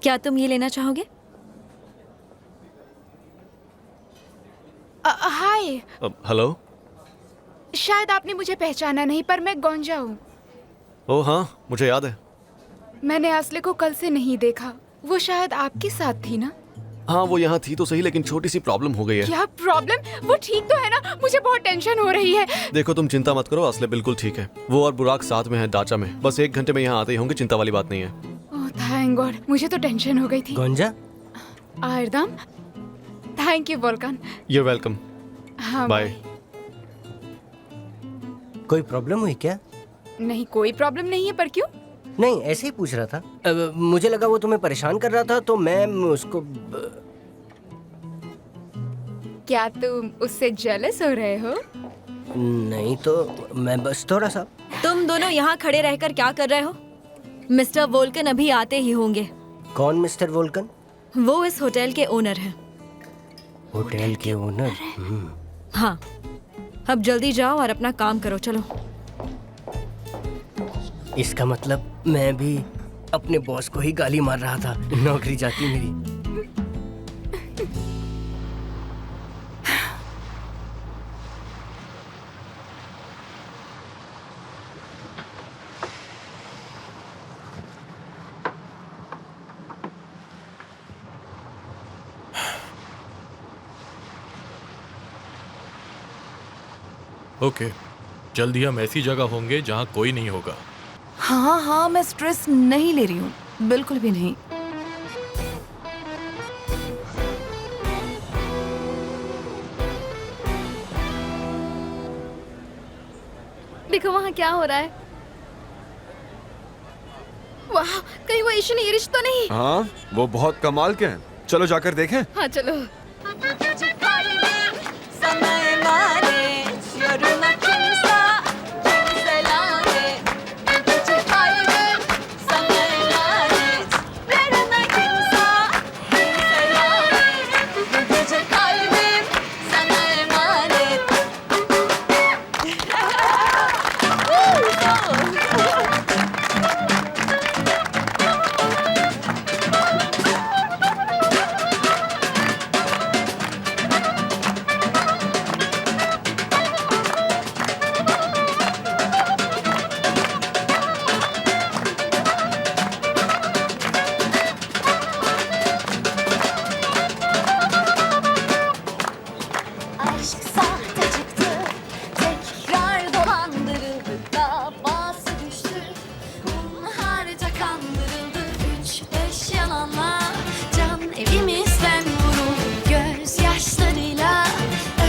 क्या तुम ये लेना चाहोगे? हाय। हेलो। शायद आपने मुझे पहचाना नहीं, पर मैं गोंजा हूँ। ओह हाँ, मुझे याद है। मैंने असले को कल से नहीं देखा। वो शायद आपके साथ थी ना? हाँ, वो यहाँ थी तो सही, लेकिन छोटी सी प्रॉब्लम हो गई है। क्या प्रॉब्लम? वो ठीक तो है ना? मुझे बहुत टेंशन हो रही है। देखो तुम चिंता मत करो, असले बिल्कुल ठीक है। वो और बुराक साथ में है डाचा में। बस 1 घंटे में यहाँ आते ही होंगे, चिंता वाली बात नहीं है। ओह थैंक गॉड, मुझे तो टेंशन हो गई थी। गोंजा? आयरदम, thank you Volkan. You're welcome. हाँ बाय। कोई प्रॉब्लम हुई क्या? नहीं, कोई प्रॉब्लम नहीं है, पर क्यों? नहीं, ऐसे ही पूछ रहा था। मुझे लगा वो तुम्हें परेशान कर रहा था, तो मैं उसको। क्या तुम उससे जेलस हो रहे हो? नहीं तो मैं बस थोड़ा सा। तुम दोनों यहाँ खड़े रहकर क्या कर रहे हो? मिस्टर वोल्कन अभी आते ही होंगे। कौन मिस्टर वोल्कन? वो इस होटल के ओनर हैं। होटल के ओनर? हाँ, अब जल्दी जाओ और अपना काम करो, चलो। इसका मतलब मैं भी अपने बॉस को ही गाली मार रहा था, नौकरी जाती मेरी। ओके, जल्दी हम ऐसी जगह होंगे जहाँ कोई नहीं होगा। हाँ हाँ, मैं स्ट्रेस नहीं ले रही हूँ, बिल्कुल भी नहीं। देखो वहाँ क्या हो रहा है। वाह, कहीं वो एशियन ईरिश तो नहीं? हाँ, वो बहुत कमाल के हैं। चलो जाकर देखें। हाँ चलो। Aşk sahte çıktı, tekrar dolandırıldı, davası düştü, harca kandırıldı, 3-5 yalanla, can evimizden vuruldu, gözyaşlarıyla,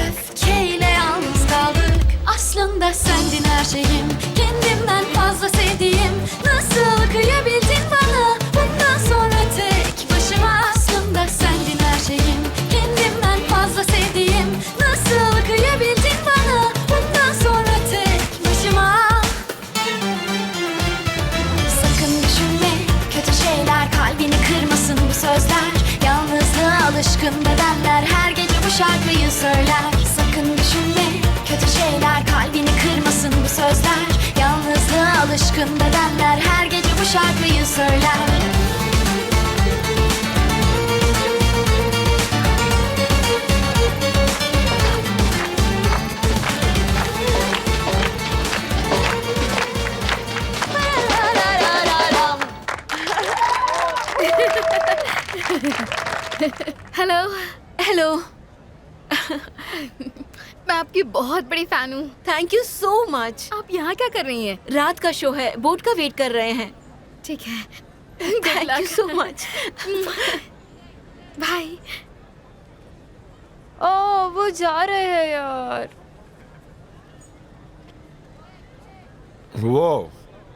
öfkeyle yalnız kaldık. Aslında sendin her şeyim, kendimden fazla sevdiğim, nasıl kıyabildin bana, bundan sonra tek başıma. Aslında sendin her şeyim, kendimden fazla sevdiğim, nasıl kıyabildin bana, bundan sonra tek başıma. Sakın düşünme kötü şeyler, kalbini kırmasın bu sözler, yalnızlığa alışkın bedenler her gece bu şarkıyı söyler. Sakın düşünme kötü şeyler, kalbini kırmasın bu sözler, yalnızlığa alışkın bedenler her gece bu şarkıyı söyler. Hello. Hello. मैं आपकी बहुत बड़ी fan हूँ। Thank you so much. आप यहाँ क्या कर रही हैं? रात का शो है, बोट का वेट कर रहे हैं। ठीक है, thank you so much. Bye. ओ, वो जा रहे हैं यार। वो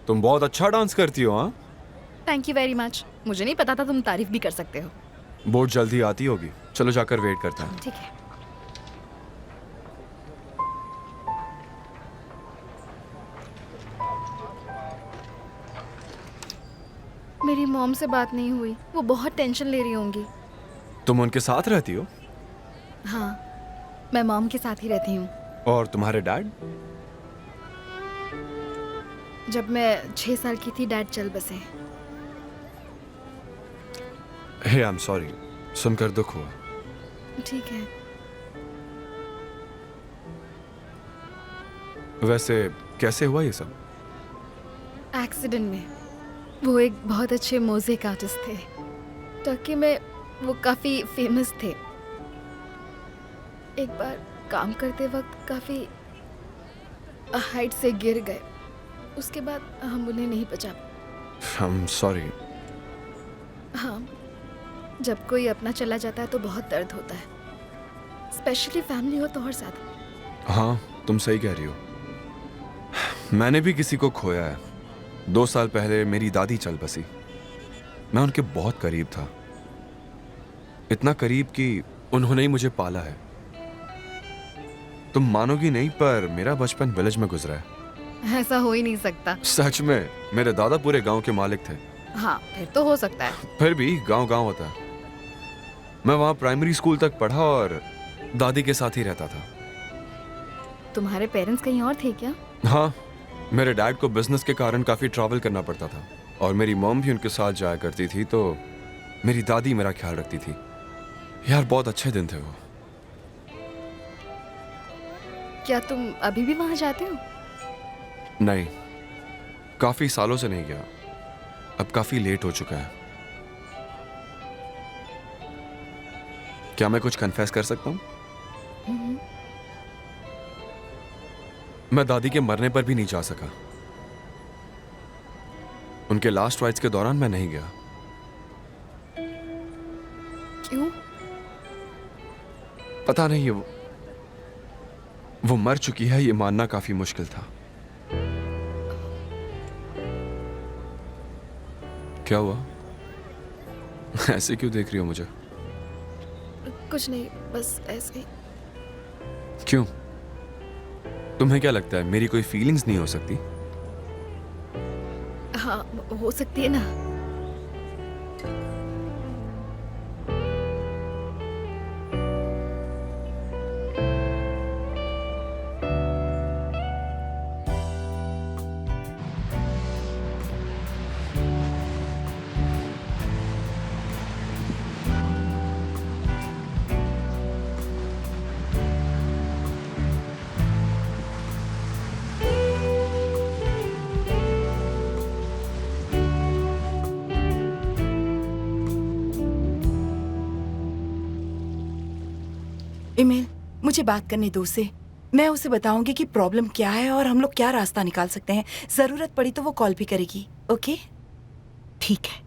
तुम बहुत अच्छा डांस करती हो। हाँ, थैंक यू वेरी मच। मुझे नहीं पता था तुम तारीफ भी कर सकते हो। बोट जल्दी आती होगी, चलो जाकर वेट करते हैं। ठीक है। मेरी मॉम से बात नहीं हुई, वो बहुत टेंशन ले रही होंगी। तुम उनके साथ रहती हो? हाँ, मैं मॉम के साथ ही रहती हूँ। और तुम्हारे डैड? जब मैं 6 साल की थी डैड चल बसे। हे आई एम सॉरी, सुनकर दुख हुआ। ठीक है। वैसे कैसे हुआ ये सब? एक्सीडेंट में। वो एक बहुत अच्छे मोज़ेक आर्टिस्ट थे, टर्की में वो काफ़ी फेमस थे। एक बार काम करते वक्त काफ़ी हाइट से गिर गए, उसके बाद हम उन्हें नहीं बचा। I am sorry. हाँ, जब कोई अपना चला जाता है तो बहुत दर्द होता है, स्पेशली फैमिली हो तो और ज़्यादा। हाँ, तुम सही कह रही हो। मैंने भी किसी को खोया है। 2 साल पहले मेरी दादी चल बसी। मैं उनके बहुत करीब था, इतना करीब कि उन्होंने ही मुझे पाला है। तुम मानोगी नहीं, पर मेरा बचपन विलेज में गुजरा है। ऐसा हो ही नहीं सकता। सच में, मेरे दादा पूरे गांव के मालिक थे। हाँ, फिर तो हो सकता है। फिर भी गांव गांव होता है। मैं वहां प्राइमरी स्कूल तक पढ़ा और दादी के साथ ही रहता था। तुम्हारे पेरेंट्स कहीं और थे क्या? हाँ, मेरे डैड को बिजनेस के कारण काफ़ी ट्रैवल करना पड़ता था और मेरी मॉम भी उनके साथ जाया करती थी, तो मेरी दादी मेरा ख्याल रखती थी। यार बहुत अच्छे दिन थे वो। क्या तुम अभी भी वहां जाते हो? नहीं, काफ़ी सालों से नहीं गया। अब काफ़ी लेट हो चुका है। क्या मैं कुछ कन्फेस कर सकता हूँ? मैं दादी के मरने पर भी नहीं जा सका। उनके लास्ट राइट्स के दौरान मैं नहीं गया। क्यों? पता नहीं, वो मर चुकी है ये मानना काफी मुश्किल था। क्या हुआ? ऐसे क्यों देख रही हो मुझे? कुछ नहीं, बस ऐसे ही। क्यों? तुम्हें क्या लगता है मेरी कोई फीलिंग्स नहीं हो सकती? हाँ, हो सकती है ना। इमेल, मुझे बात करने दो उसे। मैं उसे बताऊंगी कि प्रॉब्लम क्या है और हम लोग क्या रास्ता निकाल सकते हैं। जरूरत पड़ी तो वो कॉल भी करेगी। ओके? ठीक है।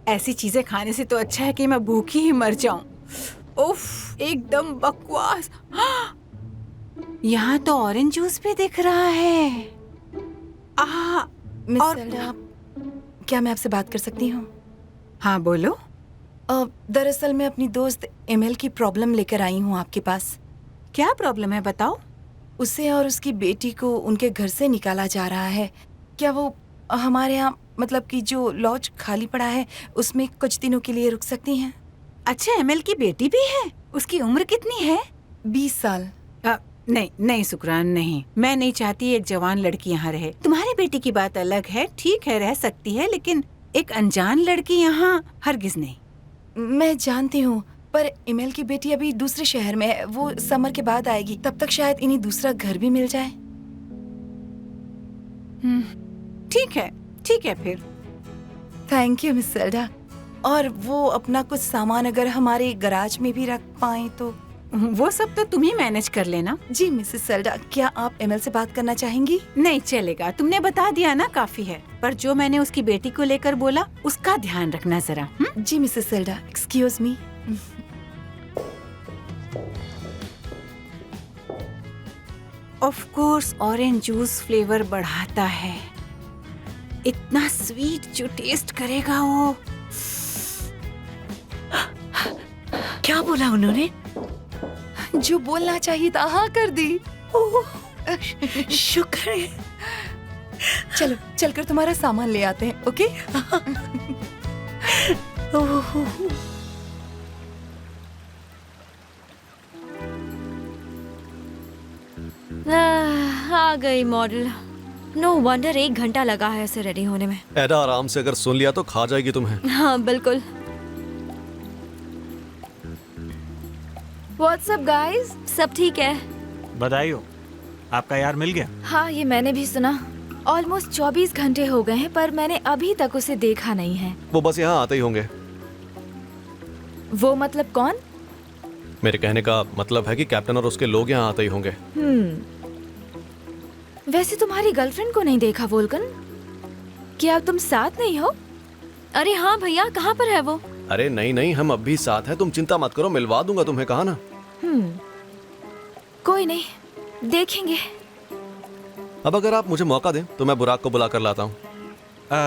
ऐसी चीजें खाने से तो अच्छा है कि मैं भूखी ही मर जाऊं। उफ, एकदम बकवास। यहाँ तो ऑरेंज जूस भी दिख रहा है। मिस और सेल्डा, क्या मैं आपसे बात कर सकती हूँ? हाँ, बोलो। दरअसल मैं अपनी दोस्त एमएल की प्रॉब्लम लेकर आई हूँ आपके पास। क्या प्रॉब्लम है, बताओ। उसे और उसकी बेटी को उनके घर से निकाला जा रहा है। क्या वो हमारे यहाँ, मतलब कि जो लॉज खाली पड़ा है उसमें कुछ दिनों के लिए रुक सकती हैं? अच्छा, एमएल की बेटी भी है? उसकी उम्र कितनी है? 20 साल। नहीं नहीं सुकरान, नहीं। मैं नहीं चाहती एक जवान लड़की यहाँ रहे। तुम्हारी बेटी की बात अलग है, ठीक है, रह सकती है, लेकिन एक अनजान लड़की यहाँ हरगिज नहीं। मैं जानती हूँ, पर इमेल की बेटी अभी दूसरे शहर में है। वो समर के बाद आएगी, तब तक शायद इन्हें दूसरा घर भी मिल जाए। ठीक है फिर। Thank you miss Selda. और वो अपना कुछ सामान अगर हमारे गराज में भी रख पाए तो। वो सब तो तुम ही मैनेज कर लेना। जी मिसेस सेल्डा, क्या आप एमएल से बात करना चाहेंगी? नहीं चलेगा, तुमने बता दिया ना, काफी है। पर जो मैंने उसकी बेटी को लेकर बोला उसका ध्यान रखना जरा। जी Mrs Selda, excuse me. Of course orange juice flavour बढ़ाता है। इतना स्वीट जो टेस्ट करेगा वो। क्या बोला उन्होंने? जो बोलना चाहिए था हाँ कर दी। शुक्र है। चलो चलकर तुम्हारा सामान ले आते हैं। ओके? आ गई मॉडल। नो वंडर 1 घंटा लगा है इसे रेडी होने में। एडा, आराम से अगर सुन लिया तो खा जाएगी तुम्हें। हाँ बिल्कुल। What's up guys? सब ठीक है। बधाई हो, आपका यार मिल गया। हाँ, ये मैंने भी सुना। ऑलमोस्ट 24 घंटे हो गए हैं, पर मैंने अभी तक उसे देखा नहीं है। वो बस यहाँ आते ही होंगे। वो मतलब कौन? मेरे कहने का मतलब है कि कैप्टन और उसके लोग यहाँ आते ही होंगे। वैसे तुम्हारी गर्लफ्रेंड को नहीं देखा वोल्कन? क्या तुम साथ नहीं हो? अरे हाँ भैया, कहाँ पर है वो? अरे नहीं नहीं, हम अब भी साथ हैं, तुम चिंता मत करो, मिलवा दूंगा तुम्हें, कहा ना। कोई नहीं, देखेंगे। अब अगर आप मुझे मौका दें तो मैं बुराक को बुला कर लाता हूँ।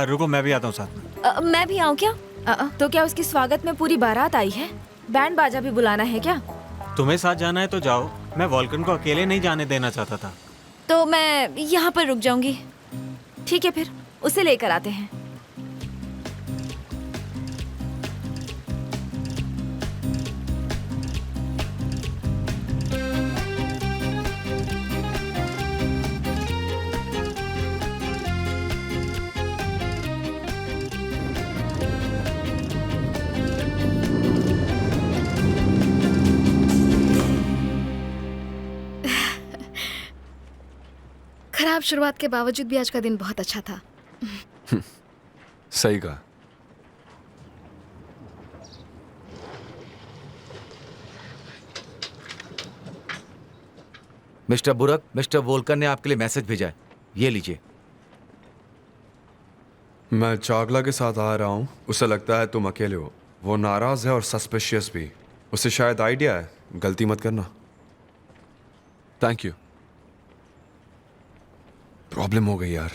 रुको, मैं भी आता हूँ साथ में। मैं भी आऊँ क्या? तो क्या उसके स्वागत में पूरी बारात आई है? बैंड बाजा भी बुलाना है क्या? तुम्हें साथ जाना है तो जाओ, मैं वॉल्कन को अकेले नहीं जाने देना चाहता था। तो मैं यहाँ पर रुक जाऊंगी। ठीक है, फिर उसे लेकर आते हैं। खराब शुरुआत के बावजूद भी आज का दिन बहुत अच्छा था। सही कहा। मिस्टर बुरक, मिस्टर वोल्कर ने आपके लिए मैसेज भेजा है, ये लीजिए। मैं चागला के साथ आ रहा हूँ। उसे लगता है तुम अकेले हो। वो नाराज है और सस्पिशियस भी। उसे शायद आइडिया है। गलती मत करना। Thank you. प्रॉब्लम हो गई यार।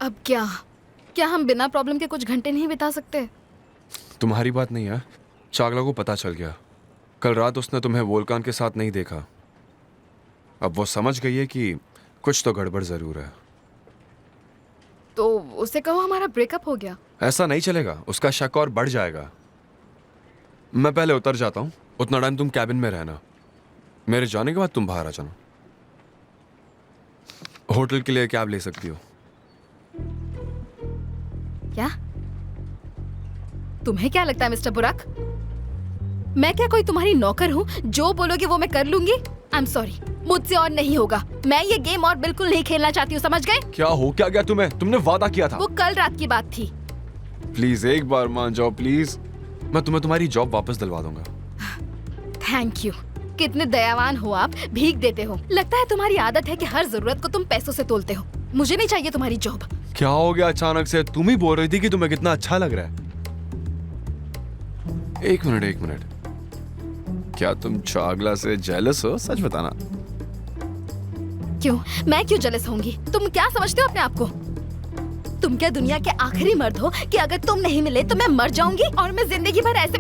अब क्या हम बिना प्रॉब्लम के कुछ घंटे नहीं बिता सकते? तुम्हारी बात नहीं है, चागला को पता चल गया। कल रात उसने तुम्हें वोल्कान के साथ नहीं देखा। अब वो समझ गई है कि कुछ तो गड़बड़ जरूर है। तो उसे कहो हमारा ब्रेकअप हो गया। ऐसा नहीं चलेगा, उसका शक और बढ़ जाएगा। मैं पहले उतर जाता हूँ। उतना टाइम तुम कैबिन में रहना। मेरे जाने के बाद तुम बाहर आ जाना। होटल के लिए कैब ले सकती हो। क्या तुम्हें क्या लगता है मिस्टर बुराक, मैं क्या कोई तुम्हारी नौकर हूँ? जो बोलोगे वो मैं कर लूंगी। आई एम सॉरी, मुझसे और नहीं होगा। मैं ये गेम और बिल्कुल नहीं खेलना चाहती हूँ, समझ गए? क्या हो क्या गया तुम्हें? तुमने वादा किया था। वो कल रात की बात थी। प्लीज एक बार मान जाओ प्लीज। मैं तुम्हें तुम्हारी जॉब वापस दिलवा दूंगा। Thank you. कितने दयावान हो आप, भीख देते हो। लगता है तुम्हारी आदत है कि हर जरूरत को तुम पैसों से तोलते हो। मुझे नहीं चाहिए तुम्हारी जॉब। क्या हो गया अचानक से? तुम ही बोल रही थी कि तुम्हें कितना अच्छा लग रहा है। एक मिनट, क्या तुम चागला से जेलस हो? सच बताना। क्यों? मैं क्यों जेलस होंगी? तुम क्या समझते हो अपने आप को? तुम क्या दुनिया के आखिरी मर्द हो कि अगर तुम नहीं मिले तो मैं मर जाऊंगी और मैं जिंदगी भर ऐसे